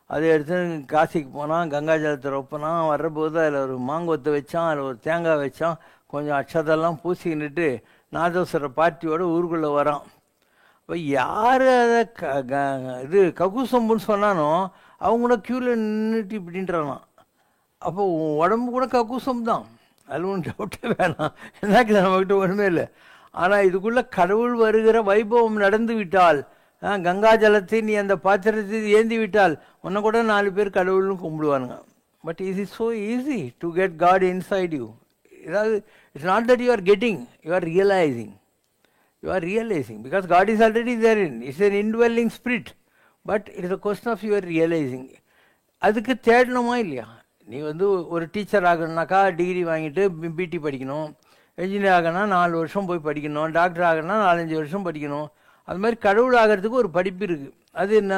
அதை எடுத்து காசிக்கு போனான், கங்கா ஜலத்தை ரொப்பினான். வர்றபோது அதில் ஒரு மாங்கொத்தை வச்சான், அதில் ஒரு தேங்காய் வச்சான், கொஞ்சம் அட்சதெல்லாம் பூசிக்கிட்டு நாதஸ்வர பார்ட்டியோடு ஊருக்குள்ளே வரான். இப்போ யார் அதை இது கக்கூசம்புன்னு சொன்னானோ அவங்க கூட க்யூவில் நின்றுட்டு இப்படின்றானா. அப்போ உடம்பு கூட கக்கூசம் தான், அது ஒன்றும் டவுட்டே வேணாம். என்னாக்கு நம்மக்கிட்ட ஒன்றுமே இல்லை. ஆனால் இதுக்குள்ளே கடவுள் வருகிற வைபவம் நடந்து விட்டால், கங்கா ஜலத்தை நீ அந்த பாத்திரத்தை ஏந்தி விட்டால் உன்னை கூட 4 பேர் கடவுள்னு கும்பிடுவானுங்க. But it is so easy to get God inside you. ஏதாவது it's not that you are getting, you are realizing. You are realizing, because God is already therein. It's an indwelling spirit, but it is a question of you are realizing. அதுக்கு தேடணுமா இல்லையா? நீ ஒரு teacher ஆகணும்னாக்கா degree வாங்கிட்டு பிடி படிக்கணும், engineer ஆகணும்னா 4 வருஷம் போய் படிக்கணும், டாக்டர் ஆகணும்னா 4-5 வருஷம் படிக்கணும். அது மாதிரி கடவுள் ஆகிறதுக்கு ஒரு படிப்பு இருக்குது. அது என்ன?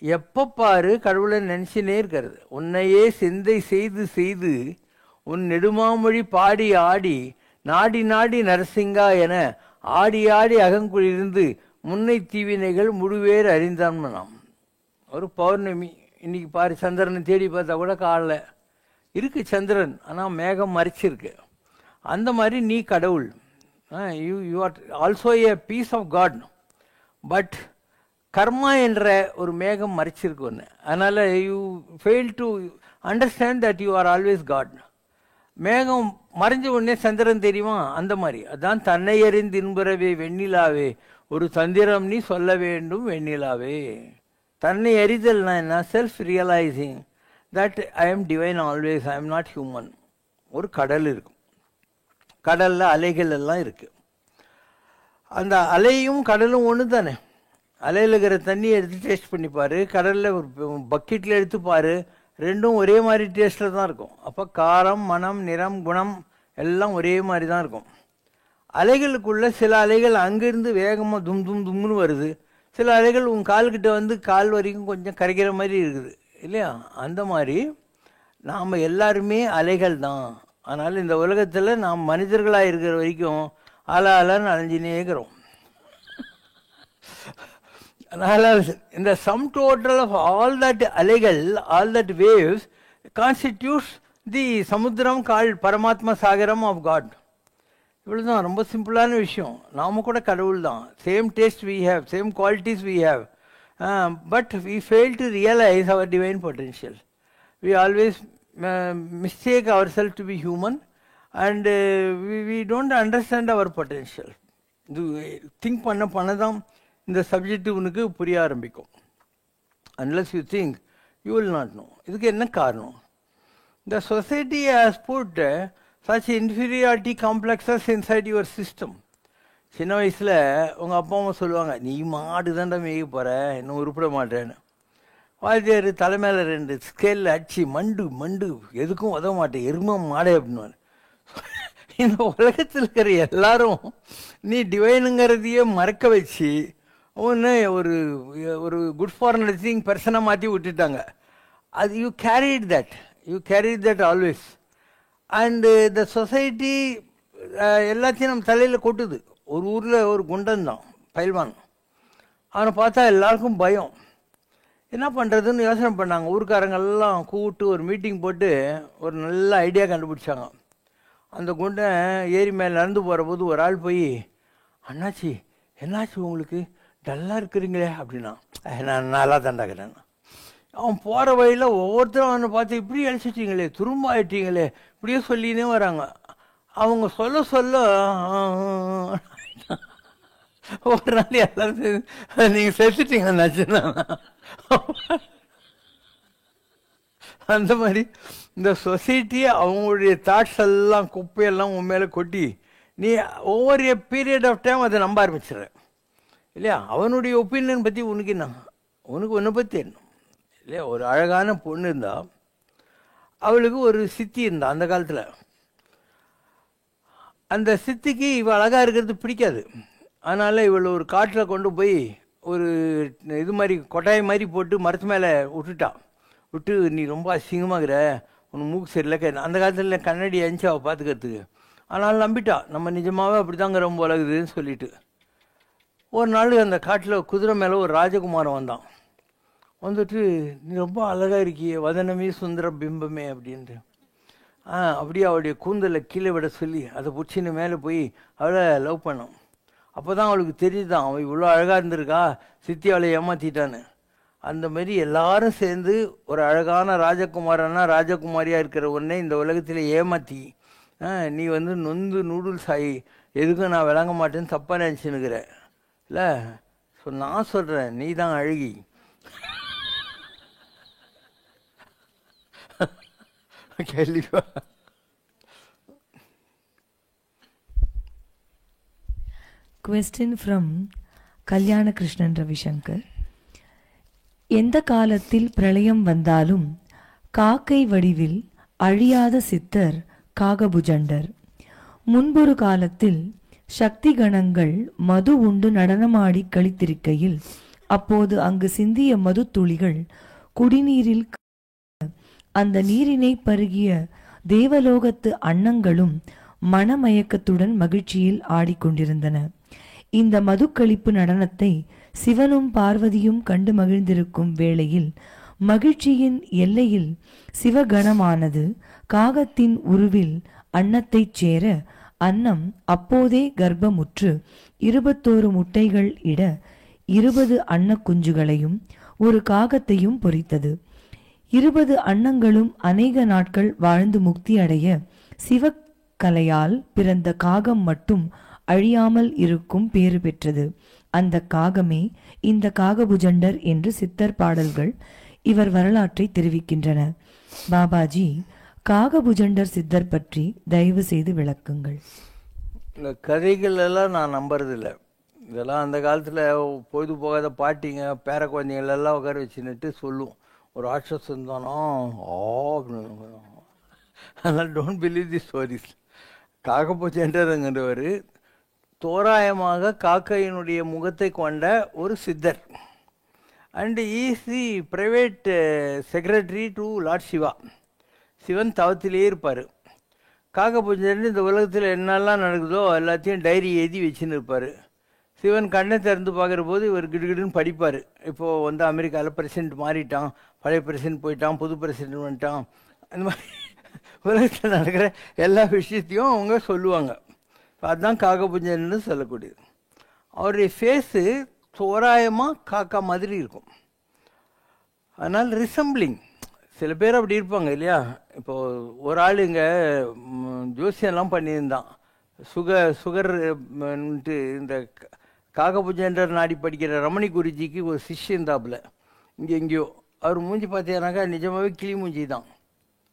எப்போ பாரு கடவுளை நினச்சினே இருக்கிறது. உன்னையே சிந்தை செய்து செய்து உன் நெடுமாமொழி பாடி ஆடி நாடி நாடி நரசிங்கா என ஆடி ஆடி அகங்குளிர்ந்து முன்னை தீவினைகள் முழுவேறு அறிந்தான்னு நாம். ஒரு பௌர்ணமி இன்னைக்கு பாரு, சந்திரனை தேடி பார்த்தா கூட காணல, இருக்கு சந்திரன், ஆனால் மேகம் மறைச்சிருக்கு. அந்த மாதிரி நீ கடவுள். You are also a piece of God. But karma என்ற ஒரு மேகம் மறைச்சிருக்கு ஒன்று. அதனால் you fail to understand that you are always God. மேகம் மறைஞ்ச உடனே சந்திரன் தெரியுமா? அந்த மாதிரி. அதான் தன்னை அறிந்து இன்புறவே வெண்ணிலாவே ஒரு தந்திரம் நீ சொல்ல வேண்டும் வெண்ணிலாவே. தன்னை அறிதல்னா என்ன? Self realising that I am divine always, I am not human. ஒரு கடல் இருக்கும், கடலில் அலைகள் எல்லாம் இருக்குது. அந்த அலையும் கடலும் ஒன்று தானே. அலையில் இருக்கிற தண்ணியை எடுத்து டேஸ்ட் பண்ணிப்பார், கடலில் ஒரு பக்கெட்டில் எடுத்துப்பார், ரெண்டும் ஒரே மாதிரி டேஸ்ட்டில் தான் இருக்கும். அப்போ காரம் மனம் நிறம் குணம் எல்லாம் ஒரே மாதிரி தான் இருக்கும். அலைகளுக்குள்ள சில அலைகள் அங்கேருந்து வேகமாக தும் தும் தும்னு வருது, சில அலைகள் உன் கால்கிட்ட கால் வரைக்கும் கொஞ்சம் கரைக்கிற மாதிரி இருக்குது இல்லையா? அந்த மாதிரி நாம் எல்லாருமே அலைகள் தான். அதனால் இந்த உலகத்தில் நாம் மனிதர்களாக இருக்கிற வரைக்கும் அலான்னு அலைஞ்சினே இருக்கிறோம். அதனால் இந்த sum total of all that அலைகள், all that waves constitutes the சமுத்திரம் கால்ட் பரமாத்மா சாகரம் ஆஃப் காட். இவ்வளோதான், ரொம்ப சிம்பிளான விஷயம். நாம கூட கடவுள் தான். Same taste we have, same qualities we have, but we fail to realise our divine potential. We always mistake our self to be human and we don't understand our potential. இது think பண்ண தான் இந்த subject உனக்கு புரிய ஆரம்பிக்கும். Unless you think you will not know. இதுக்கு என்ன காரணம்? The society has put such inferiority complexes inside your system. சின்ன வயசில் உங்கள் அப்பா அம்மா சொல்லுவாங்க, நீ மாடு தாண்டா மேய்க்க போகிற, இன்னும் உருப்பிட மாட்டேன்னு. வாத்தியார் தலைமையில் 2 ஸ்கேலில் அடிச்சு மண்டு எதுக்கும் உதவ மாட்டேன், எருமை மாடே அப்படின்னு. இந்த உலகத்தில் இருக்கிற எல்லாரும் நீ டிவைனுங்கிறதையே மறக்க வச்சு ஒன்று ஒரு குட் ஃபார் நத்திங் பர்சனை மாற்றி விட்டுட்டாங்க. அது you carried that always. And the society எல்லாத்தையும் நம்ம தலையில் கொட்டுது. ஒரு ஊரில் ஒரு குண்டன் தான், பயில்வான். அவனை பார்த்தா எல்லாருக்கும் பயம். என்ன பண்ணுறதுன்னு யோசனை பண்ணாங்க. ஊருக்காரங்கெல்லாம் கூப்பிட்டு ஒரு மீட்டிங் போட்டு ஒரு நல்ல ஐடியா கண்டுபிடிச்சாங்க. அந்த குண்டன் ஏரி மேலே நடந்து போகிற போது ஒரு ஆள் போய், அண்ணாச்சி என்னாச்சு உங்களுக்கு, டல்லாக இருக்கிறீங்களே அப்படின்னா. நான் நல்லா தாண்டாக்கிறேன். அவன் போகிற வழியில் ஒவ்வொருத்தரும் அவனை பார்த்து, இப்படி அழிச்சிட்டீங்களே, துரும்ப ஆயிட்டீங்களே, இப்படியே சொல்லினே வராங்க. அவங்க சொல்ல ஒரு நாள் எல்லாரும் நீங்கள் செத்துட்டீங்க நச்சுன்னா. அந்த மாதிரி இந்த சொசைட்டி அவங்களுடைய தாட்ஸ் எல்லாம் குப்பையெல்லாம் உன் மேலே கொட்டி நீ ஒவ்வொரு பீரியட் ஆஃப் டைம் அதை நம்ப ஆரம்பிச்சிடுற இல்லையா? அவனுடைய ஒப்பீனியன் பற்றி உனக்கு என்ன, உனக்கு ஒன்றை பற்றி என்ன இல்லையா? ஒரு அழகான பொண்ணு இருந்தா, அவளுக்கு ஒரு சித்தி இருந்தா அந்த காலத்தில். அந்த சித்திக்கு இவள் அழகாக இருக்கிறது பிடிக்காது. அதனால் இவள் ஒரு காட்டில் கொண்டு போய் ஒரு இது மாதிரி கொட்டாய் மாதிரி போட்டு மரத்து மேலே விட்டு, நீ ரொம்ப அசிங்கமாகிற, உன் மூக்கு சரியில்லை. அந்த காலத்தில் கண்ணாடி அணிச்சு அவள் பார்த்துக்கிறதுக்கு. ஆனால் நம்பிட்டா, நம்ம நிஜமாகவே அப்படி தாங்க ரொம்ப அழகுதுன்னு சொல்லிட்டு. ஒரு நாள் அந்த காட்டில் குதிரை மேலே ஒரு ராஜகுமாரன் வந்தான். வந்துட்டு, நீ ரொம்ப அழகாக இருக்கியே, வதனமே சுந்தர பிம்பமே அப்படின்ட்டு. அப்படியே அவளுடைய கூந்தலை கீழே விட சொல்லி அதை பிடிச்சின்னு மேலே போய் அவளை லவ் பண்ணோம். அப்போ தான் அவளுக்கு தெரியுதான், அவள் இவ்வளோ அழகாக இருந்திருக்கா, சித்தி அவளை ஏமாற்றிட்டான்னு. அந்த மாதிரி எல்லாரும் சேர்ந்து ஒரு அழகான ராஜகுமாரியாக இருக்கிற உடனே இந்த உலகத்தில் ஏமாற்றி நீ நொந்து நூடுல்ஸ் ஆகி எதுக்கும் நான் விளங்க மாட்டேன்னு தப்பாக நினச்சின்னுக்கிற இல்லை. ஸோ நான் சொல்கிறேன், நீ தான் அழகி. கேள்விப்பா. Question from கல்யாண கிருஷ்ணன் ரவிசங்கர். எந்த காலத்தில் பிரளயம் வந்தாலும் காக்கை வடிவில் அழியாத சித்தர் காகபுஜண்டர். முன்பொரு காலத்தில் சக்தி கணங்கள் மது உண்டு நடனமாடி கழித்திருக்கையில் அப்போது அங்கு சிந்திய மது துளிகள் குடிநீரில் அந்த நீரினை பருகிய தேவலோகத்து அன்னங்களும் மனமயக்கத்துடன் மகிழ்ச்சியில் ஆடிக்கொண்டிருந்தன. இந்த மதுக்களிப்பு நடனத்தை சிவனும் பார்வதியும் கண்டு மகிழ்ந்திருக்கும் வேளையில் மகிழ்ச்சியின் எல்லையில் சிவகணமானது காகத்தின் உருவில் அன்னத்தைச் சேர அன்னம் அப்போதே கர்ப்பமுற்று 21 முட்டைகள் இட 20 அன்ன குஞ்சுகளையும் ஒரு காகத்தையும் பொரித்தது. 20 அன்னங்களும் அநேக நாட்கள் வாழ்ந்து முக்தி அடைய சிவக்கலையால் பிறந்த காகம் மட்டும் அழியாமல் இருக்கும் பேறு பெற்றது. அந்த காகமே இந்த காகபுஜண்டர் என்று சித்தர் பாடல்கள் இவர் வரலாற்றை தெரிவிக்கின்றன. பாபாஜி, காகபுஜண்டர் சித்தர் பற்றி தயவு செய்து விளக்குங்கள். இந்த கதைகள் எல்லாம் நான் நம்புறதில்லை. இதெல்லாம் அந்த காலத்தில் பொழுது போகாத பாட்டிங்க பேர குழந்தைகள் எல்லாம் உட்கார வச்சுன்னுட்டு சொல்லும், ஒரு ராட்சசன் தானோ அதனால் டோன்ட் பிலீவ் தி ஸ்டோரிஸ். காகபுஜண்டர்ங்கிறவர் தோராயமாக காக்கையினுடைய முகத்தை கொண்ட ஒரு சித்தர். And is the private secretary to lord Shiva. Sivan தவத்திலேயே இருப்பார். காகபுஜண்டர் இந்த உலகத்தில் என்னெல்லாம் நடக்குதோ எல்லாத்தையும் டைரி எழுதி வச்சுன்னு இருப்பார். சிவன் கண்ணை திறந்து பார்க்குற போது இவர் கிடுகிடுன்னு படிப்பார். இப்போது அமெரிக்காவில் பிரசிடென்ட் மாறிட்டான், பழைய பிரசிடென்ட் போயிட்டான், புது பிரசிடென்ட் வந்துட்டான். அந்த மாதிரி உலகத்தில் நடக்கிற எல்லா விஷயத்தையும் அவங்க சொல்லுவாங்க. அதுதான் காகபுஞ்சன்னு சொல்லக்கூடியது. அவருடைய ஃபேஸு தோராயமாக காக்கா மாதிரி இருக்கும். அதனால் ரிசம்பிளிங் சில பேர் அப்படி இருப்பாங்க இல்லையா. இப்போது ஒரு ஆள் இங்கே ஜோசியெல்லாம் பண்ணியிருந்தான். சுகர் இந்த காகபுஜன்ற நாடி படிக்கிற ரமணி குருஜிக்கு ஒரு சிஷ்யன் தாப்பில் இங்கே எங்கேயோ. அவர் மூஞ்சி பார்த்தீங்கன்னாக்கா நிஜமாகவே கிளி மூஞ்சி தான்.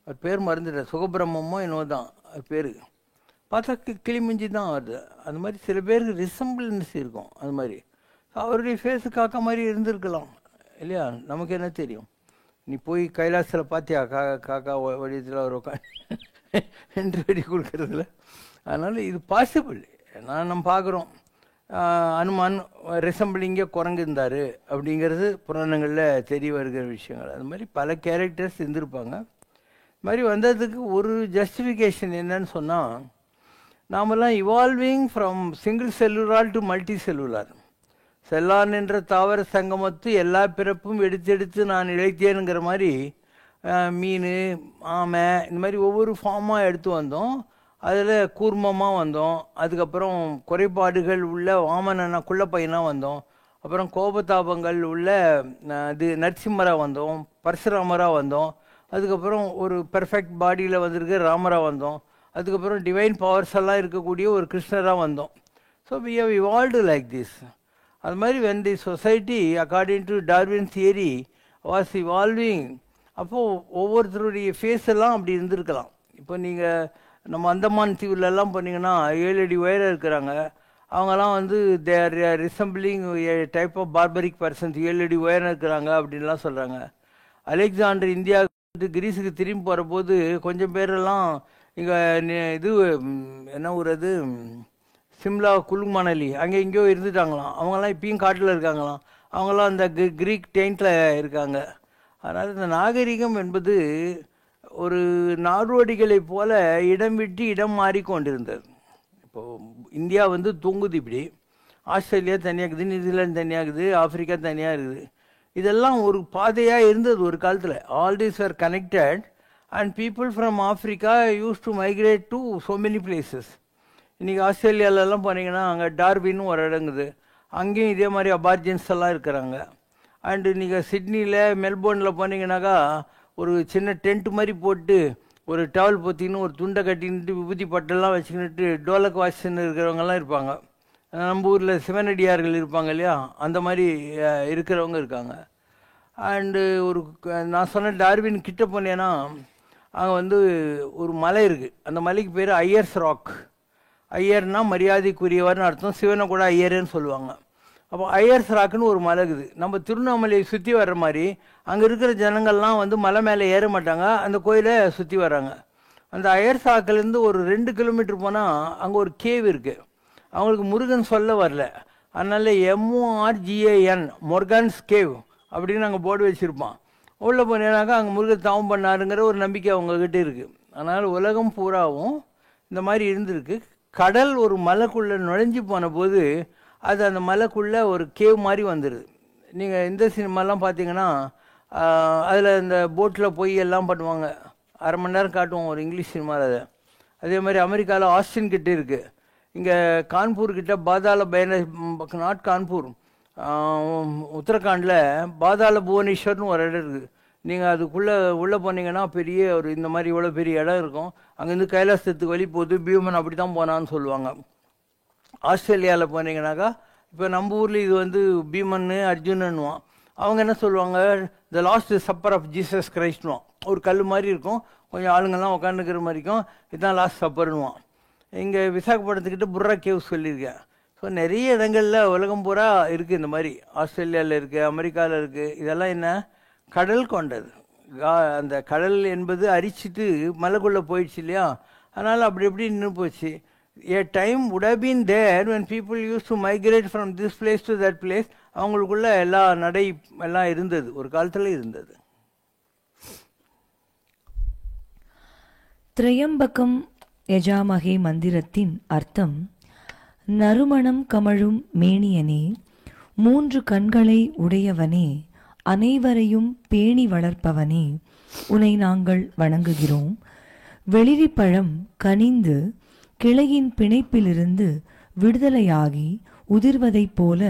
அவர் பேர் மறந்துட்டார், சுகபிரம்மமோ என்னவோ தான் அவர் பேர். பார்த்தா கிளி மூஞ்சி தான் வருது. அந்த மாதிரி சில பேருக்கு ரிசம்பிளன்ஸ் இருக்கும். அது மாதிரி அவருடைய ஃபேஸு காக்கா மாதிரி இருந்திருக்கலாம் இல்லையா, நமக்கு என்ன தெரியும். நீ போய் கைலாசத்தில் பார்த்தியா காக்கா வடிவத்தில் அவர் உட்காந்து என்று வெடி கொடுக்கறதுல. அதனால் இது பாசிபிள். ஏன்னா நம்ம பார்க்குறோம் அனுமான் ரிசம்பிளிங்கே குரங்கு இருந்தார் அப்படிங்கிறது புராணங்களில் தெரிய வருகிற விஷயங்கள். அது மாதிரி பல கேரக்டர்ஸ் இருந்திருப்பாங்க. இது மாதிரி வந்ததுக்கு ஒரு ஜஸ்டிஃபிகேஷன் என்னன்னு சொன்னால், நாமெல்லாம் evolving from single cellular to multi cellular. செல்லான் என்ற தாவர சங்கமத்து எல்லா பிறப்பும் எடுத்து நான் இழைத்தேனுங்கிற மாதிரி மீன், ஆமை, இந்த மாதிரி ஒவ்வொரு ஃபார்மாக எடுத்து வந்தோம். அதில் கூர்மமாக வந்தோம். அதுக்கப்புறம் குறைபாடுகள் உள்ள வாமனனா குள்ள பையனாக வந்தோம். அப்புறம் கோபதாபங்கள் உள்ள இது நரசிம்மராக வந்தோம், பரசுராமராக வந்தோம். அதுக்கப்புறம் ஒரு பெர்ஃபெக்ட் பாடியில் வந்திருக்க ராமராக வந்தோம். அதுக்கப்புறம் டிவைன் பவர்ஸ் எல்லாம் இருக்கக்கூடிய ஒரு கிருஷ்ணராக வந்தோம். So we have evolved like this. அது மாதிரி when the society according to Darwin theory was evolving, அப்போது ஒவ்வொருத்தருடைய ஃபேஸ் எல்லாம் அப்படி இருந்திருக்கலாம். இப்போ நீங்கள் நம்ம அந்தமான் தீவுலெல்லாம் போனீங்கன்னா 7 அடி உயரம் இருக்கிறாங்க. அவங்கெல்லாம் வந்து their resembling type of barbaric persons. 7 அடி உயரம் இருக்கிறாங்க அப்படின்லாம் சொல்கிறாங்க. அலெக்சாண்டர் இந்தியா கிரீஸுக்கு திரும்பி போகிறபோது கொஞ்சம் பேரெல்லாம் இங்கே இது என்ன ஊர் அது சிம்லா, குலு மணலி, அங்கே எங்கேயோ இருந்துட்டாங்களாம். அவங்கெல்லாம் இப்பயும் காட்டில் இருக்காங்களாம். அவங்களாம் அந்த கிரீக் டெயிண்டில் இருக்காங்க. அதனால் இந்த நாகரிகம் என்பது ஒரு நாடோடிகளை போல இடம் விட்டு இடம் மாறிக்கொண்டிருந்தது. இப்போது இந்தியா வந்து தூங்குது, இப்படி ஆஸ்திரேலியா தனியாக இருக்குது, நியூசிலாந்து தனியாக இருக்குது, ஆப்பிரிக்கா தனியாக இருக்குது. இதெல்லாம் ஒரு பாதையாக இருந்தது ஒரு காலத்தில். All these are connected and people from Africa use to migrate to so many places. இன்றைக்கி ஆஸ்திரேலியாவிலலாம் போனீங்கன்னா அங்கே டார்வின்னு ஒரு இடங்குது. அங்கேயும் இதே மாதிரி அபார்ஜின்ஸ் எல்லாம் இருக்கிறாங்க. அண்டு நீங்கள் சிட்னியில், மெல்போர்னில் போனீங்கன்னாக்கா ஒரு சின்ன டென்ட் மாதிரி போட்டு ஒரு டவல் பொத்தின்னு ஒரு துண்டை கட்டின்ட்டு விபூதி பட்டெல்லாம் வச்சுக்கிட்டு டோலக் வாசின்னு இருக்கிறவங்கெல்லாம் இருப்பாங்க. நம்ம ஊரில் சிவனடியார்கள் இருப்பாங்க இல்லையா, அந்த மாதிரி இருக்கிறவங்க இருக்காங்க. அண்டு ஒரு நான் சொன்ன டார்வின் கிட்ட போனேன்னா அங்கே வந்து ஒரு மலை இருக்குது. அந்த மலைக்கு பேர் ஐயர்ஸ் ராக். ஐயர்னா மரியாதைக்குரியவர்னு அர்த்தம். சிவனை கூட ஐயர்ன்னு சொல்லுவாங்க. அப்போ ஐயர்ஸ் ராக்குன்னு ஒரு மலை இருக்குது. நம்ம திருவண்ணாமலையை சுற்றி வர்ற மாதிரி அங்கே இருக்கிற ஜனங்கள்லாம் வந்து மலை மேலே ஏற மாட்டாங்க, அந்த கோயிலை சுற்றி வர்றாங்க. அந்த ஐயர்ஸ் ராக்கிலேருந்து ஒரு 2 கிலோமீட்டர் போனால் அங்கே ஒரு கேவ் இருக்குது. அவங்களுக்கு முருகன் சொல்ல வரல, அதனால் MORGAN மொர்கான்ஸ் கேவ் அப்படின்னு அங்கே போர்டு வச்சுருப்பான். உள்ளே போனேனாக்கா அங்கே முருகன் தவம் பண்ணாருங்கிற ஒரு நம்பிக்கை அவங்கக்கிட்ட இருக்குது. அதனால் உலகம் பூராவும் இந்த மாதிரி இருந்திருக்கு. கடல் ஒரு மலைக்குள்ளே நுழைஞ்சி போன போது அது அந்த மலைக்குள்ளே ஒரு கேவ் மாதிரி வந்துடுது. நீங்கள் இந்த சினிமாலாம் பார்த்தீங்கன்னா அதில் இந்த போட்டில் போய் எல்லாம் பண்ணுவாங்க. அரை மணி நேரம் காட்டுவோம் ஒரு இங்கிலீஷ் சினிமாவில். அதை அதே மாதிரி அமெரிக்காவில் ஆஸ்டின் கிட்டே இருக்குது. இங்கே கான்பூர்கிட்ட பாதாள பயண நாட் கான்பூர், உத்தரகாண்டில் பாதாள புவனேஸ்வர்னு ஒரு இடம் இருக்குது. நீங்கள் அதுக்குள்ளே உள்ளே போனீங்கன்னா பெரிய ஒரு இந்த மாதிரி இவ்வளோ பெரிய இடம் இருக்கும். அங்கேருந்து கைலாசத்துக்கு வழி போகுது. பீமன் அப்படி தான் போனான்னு சொல்லுவாங்க. ஆஸ்திரேலியாவில் போனீங்கன்னாக்கா இப்போ நம்ம ஊரில் இது வந்து பீமன்னு அர்ஜுனன்னுவான். அவங்க என்ன சொல்லுவாங்க, the last supper of Jesus கிரைஸ்ட்னுவான். ஒரு கல் மாதிரி இருக்கும், கொஞ்சம் ஆளுங்கள்லாம் உட்காந்துக்கிற மாதிரிக்கும். இதுதான் லாஸ்ட் சப்பர்னுவான். இங்கே விசாகப்பட்டினத்துக்கிட்ட புர்ரா கேவ் சொல்லியிருக்கேன். ஸோ நிறைய இடங்களில் உலகம் பூரா இருக்குது இந்த மாதிரி. ஆஸ்திரேலியாவில் இருக்குது, அமெரிக்காவில் இருக்குது. இதெல்லாம் என்ன, கடல் கொண்டது. அந்த கடல் என்பது அரிச்சிட்டு மலைக்குள்ளே போயிடுச்சு இல்லையா, அதனால் அப்படி எப்படி நின்று போச்சு. A time would have been there when people used to migrate from this place to that place. அவங்களுக்குள்ள எல்லா நடை எல்லாம் இருந்தது, ஒரு காலத்தில் இருந்தது. திரையம்பகம் யஜாமகே மந்திரத்தின் அர்த்தம், நறுமணம் கமழும் மேனியனே, 3 கண்களை உடையவனே, அனைவரையும் பேணி வளர்ப்பவனே, உன்னை நாங்கள் வணங்குகிறோம். வெளிரிப்பழம் கனிந்து கிளையின் பிணைப்பிலிருந்து விடுதலையாகி உதிர்வதைப் போல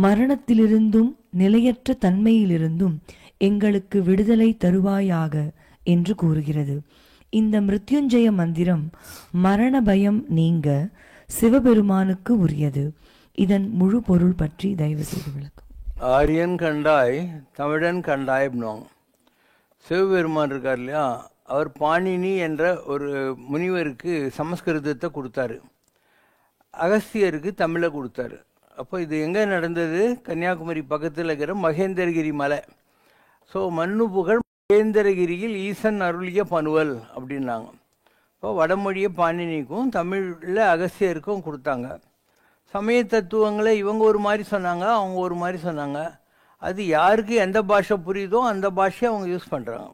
மரணத்திலிருந்தும் நிலையற்ற தன்மையிலிருந்தும் எங்களுக்கு விடுதலை தருவாயாக என்று கூறுகிறது. இந்த மிருத்யுஞ்சய மந்திரம் மரண பயம் நீங்க சிவபெருமானுக்கு உரியது. இதன் முழு பொருள் பற்றி தயவு செய்து விளக்கும். ஆரியன் கண்டாய் தமிழன் கண்டாய்னோம். சிவபெருமான் இருக்கார் இல்லையா, அவர் பாணினி என்ற ஒரு முனிவருக்கு சமஸ்கிருதத்தை கொடுத்தாரு, அகஸ்தியருக்கு தமிழை கொடுத்தாரு. அப்போ இது எங்கே நடந்தது? கன்னியாகுமரி பக்கத்தில் இருக்கிற மகேந்திரகிரி மலை. ஸோ மண்ணு புகழ் மகேந்திரகிரியில் ஈசன் அருளிய பனுவல் அப்படின்னாங்க. இப்போ வடமொழியை பாணினிக்கும் தமிழில் அகஸ்தியருக்கும் கொடுத்தாங்க. சமய தத்துவங்களை இவங்க ஒரு மாதிரி சொன்னாங்க, அவங்க ஒரு மாதிரி சொன்னாங்க. அது யாருக்கு எந்த பாஷை புரியுதோ அந்த பாஷையை அவங்க யூஸ் பண்ணுறாங்க.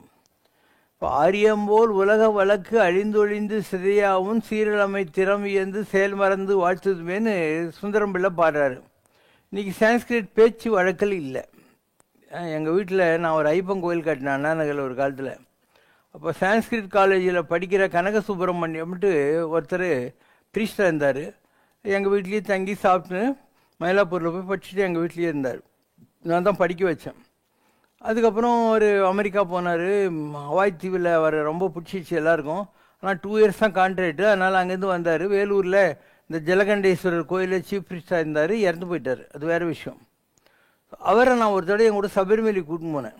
இப்போ ஆரியம்போல் உலக வழக்கு அழிந்தொழிந்து சிதையாவும் சீரழமை திறம் வியந்து செயல் மறந்து வாழ்த்துதுமேன்னு சுந்தரம் பிள்ளை பாடுறாரு. இன்றைக்கி சான்ஸ்கிரிட் பேச்சு வழக்கில் இல்லை. எங்கள் வீட்டில் நான் ஒரு ஐப்பன் கோயில் கட்டினேன் அண்ணா நகரில் ஒரு காலத்தில். அப்போ சான்ஸ்கிரிட் காலேஜில் படிக்கிற கனக சுப்பிரமணியம்ட்டு ஒருத்தர் ப்ரீஸ்டாக இருந்தார். எங்கள் வீட்லேயே தங்கி சாப்பிட்டு மயிலாப்பூரில் போய் படிச்சுட்டு எங்கள் வீட்லேயே இருந்தார். நான் தான் படிக்க வச்சேன். அதுக்கப்புறம் ஒரு அமெரிக்கா போனார். ஹவாய் தீவில் அவர் ரொம்ப பிடிச்சிச்சு எல்லாருக்கும். ஆனால் 2 இயர்ஸ் தான் கான்ட்ராக்டு. அதனால் அங்கேருந்து வந்தார். வேலூரில் இந்த ஜலகண்டேஸ்வரர் கோயிலில் சீஃப் ப்ரீஸ்டாக இருந்தார். இறந்து போயிட்டார். அது வேறு விஷயம். அவரை நான் ஒரு தடவை என் கூட சபரிமலை கூட்டின்னு போனேன்.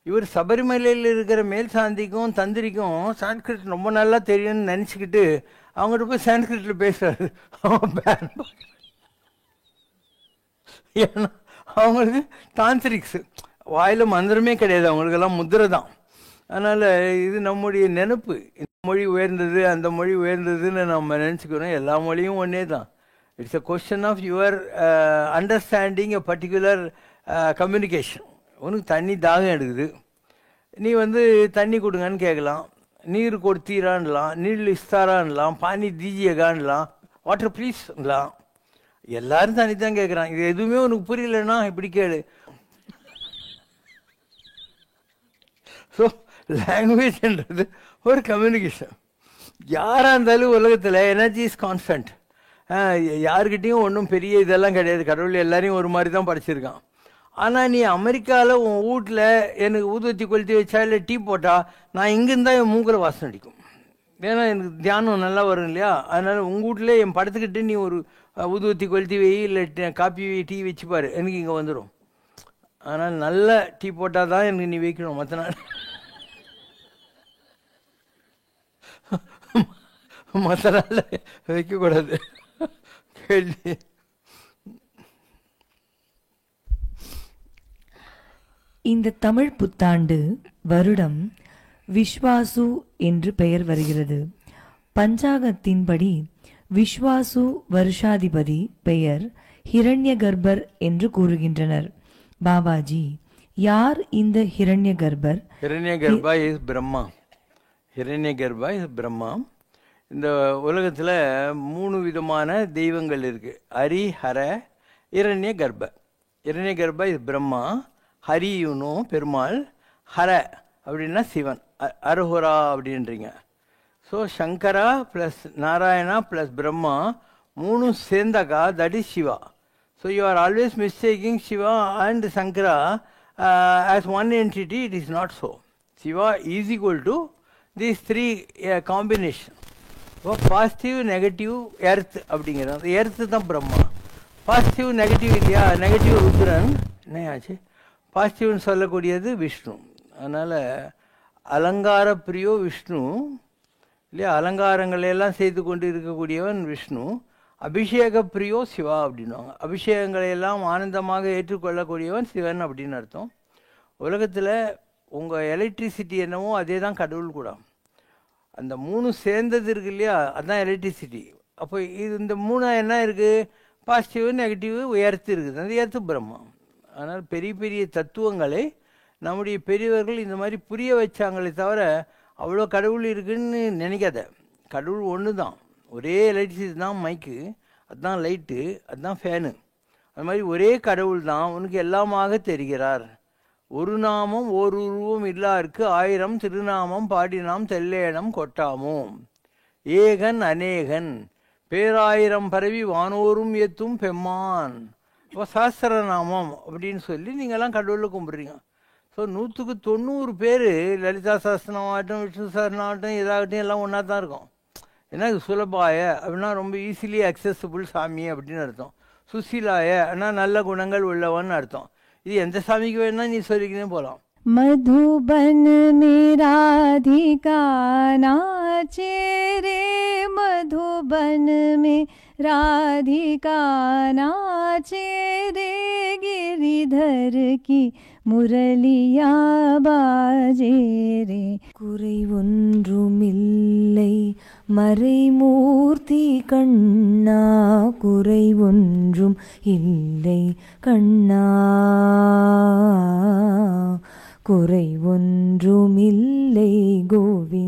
இவர் சபரிமலையில் இருக்கிற மேல் சாந்திக்கும் தந்திரிக்கும் சான்ஸ்கிரிட் ரொம்ப நல்லா தெரியும்னு நினச்சிக்கிட்டு அவங்ககிட்ட போய் சான்ஸ்கிரிட்டில் பேசுகிறாரு. ஏன்னா அவங்களுக்கு தாந்திரிக்ஸு வாயில் மந்திரமே கிடையாது, அவங்களுக்கெல்லாம் முத்திரை தான். அதனால் இது நம்முடைய நினைப்பு. இந்த மொழி உயர்ந்தது அந்த மொழி உயர்ந்ததுன்னு நம்ம நினச்சிக்கிறோம். எல்லா மொழியும் ஒன்றே தான். It's a question of your understanding a particular communication. உனக்கு தண்ணி தாகம் எடுக்குது, நீ தண்ணி கொடுங்கன்னு கேட்கலாம். நீர் கொடுத்தீரான்லாம், நீர் இஸ்தாரான்லாம், பானி தீஜியகான்லாம், வாட்டர் ப்ளீஸ்லாம். எல்லாரும் தண்ணி தான் கேட்குறான். இது எதுவுமே உனக்கு புரியலன்னா இப்படி கேளு. ஸோ லாங்குவேஜ்ன்றது ஒரு கம்யூனிகேஷன். யாராக இருந்தாலும் உலகத்தில் எனர்ஜி இஸ் கான்ஸ்டன்ட். யாருக்கிட்டேயும் ஒன்றும் பெரிய இதெல்லாம் கிடையாது. கடவுள் எல்லாரையும் ஒரு மாதிரி தான் படைச்சிருக்கான். ஆனால் நீ அமெரிக்காவில் உன் வீட்டில் எனக்கு ஊதுவத்தி கொளுத்தி வச்சா இல்லை டீ போட்டால் நான் இங்கேருந்தான் என் மூக்கில் வாசனை அடிக்கும். ஏன்னா எனக்கு தியானம் நல்லா வரும் இல்லையா. அதனால் உங்கள் வீட்டில் என் படத்துக்கிட்டு நீ ஒரு ஊதுவத்தி கொளுத்தி வை இல்லை காப்பி டீ வச்சுப்பார், எனக்கு இங்கே வந்துடும். ஆனால் நல்ல டீ போட்டால் தான் எனக்கு நீ வைக்கணும். மற்ற நாள் மற்ற நாள் வைக்கக்கூடாது. கேள்வி. இந்த தமிழ் புத்தாண்டு வருடம் விஸ்வாசு என்று பெயர் வருகிறது. பஞ்சாங்கத்தின்படி விஸ்வாசு வருஷாதிபதி பெயர் ஹிரண்யகர்பர் என்று கூறுகின்றனர். பாபாஜி, யார் இந்த ஹிரண்யகர்பர்? ஹிரண்யகர்பா இஸ் பிரம்மா. ஹிரண்யகர்பா இஸ் பிரம்மா. இந்த உலகத்தில் 3 விதமான தெய்வங்கள் இருக்குது. ஹரி, ஹர, இரண்யகர்ப. இரண்யகர்பா இஸ் பிரம்மா. ஹரி பெருமாள், ஹர அப்படின்னா சிவன், அரோஹரா அப்படின்றீங்க. So Shankara plus Narayana plus Brahma 3 சேர்ந்தாக்கா that is Shiva. So you are always mistaking Shiva and Shankara as one entity. It is not so. Shiva is equal to these 3 combination. இப்போ பாசிட்டிவ் நெகட்டிவ் எர்த் அப்படிங்கிறது. அந்த எர்த்து தான் பிரம்மா. பாசிட்டிவ் நெகட்டிவ் இல்லையா, நெகட்டிவ் ருத்ரன் என்ன ஆச்சு, பாசிட்டிவ்னு சொல்லக்கூடியது விஷ்ணு. அதனால் அலங்கார பிரியோ விஷ்ணு இல்லையா, அலங்காரங்களையெல்லாம் செய்து கொண்டு இருக்கக்கூடியவன் விஷ்ணு. அபிஷேக பிரியோ சிவா அப்படின்வாங்க. அபிஷேகங்களையெல்லாம் ஆனந்தமாக ஏற்றுக்கொள்ளக்கூடியவன் சிவன் அப்படின்னு அர்த்தம். உலகத்தில் உங்கள் எலக்ட்ரிசிட்டி என்னவோ அதே தான் கடவுள் கூட. அந்த 3 சேர்ந்தது இருக்கு இல்லையா, அதுதான் எலக்ட்ரிசிட்டி. அப்போ இது இந்த 3 என்ன இருக்குது, பாசிட்டிவ் நெகட்டிவ் எர்த்து இருக்குது. அந்த எர்த்து பிரம்மா. அதனால் பெரிய பெரிய தத்துவங்களை நம்முடைய பெரியவர்கள் இந்த மாதிரி புரிய வச்சாங்களே தவிர அவ்வளோ கடவுள் இருக்குன்னு நினைக்காத. கடவுள் ஒன்று தான். ஒரே எலக்ட்ரிசிட்டி தான் மைக்கு, அதுதான் லைட்டு, அதுதான் ஃபேனு. அது மாதிரி ஒரே கடவுள் தான் உனக்கு எல்லாமாக தெரிகிறார். ஒரு நாமம் ஓர் உருவம் இல்லாருக்கு 1000 திருநாமம் பாடினாம் தெல்லேனம் கொட்டாமோ. ஏகன் அநேகன் பேராயிரம் பரவி வானோரும் ஏத்தும் பெம்மான். இப்போ சஹஸ்ரநாமம் அப்படின்னு சொல்லி நீங்கள்லாம் கடவுளை கும்பிட்றீங்க. ஸோ 100% பேர் லலிதா சஹஸ்ரநாமாகட்டும் விஷ்ணு சஹஸ்ரநாமாகட்டும் இதாகட்டும் எல்லாம் ஒன்றா தான் இருக்கும். ஏன்னா இது சுலபாய அப்படின்னா ரொம்ப ஈஸிலி அக்சசபிள் சாமி அப்படின்னு அர்த்தம். சுசீலாய அப்படின்னா நல்ல குணங்கள் உள்ளவன்னு அர்த்தம். இது எந்த சாமிக்கு வேணா நீ சொல்லிக்கினே போகலாம். मधुबन में राधिका नाचे रे, मधुबन में राधिका नाचे रे, गिरिधर की मुरलिया बाजे रे. குறை ஒன்றுமில்லை மறைமூர்த்தி கண்ணா, குறை ஒன்றும் இல்லை கண்ணா, குறை ஒன்றுமில்லை கோவிந்தா.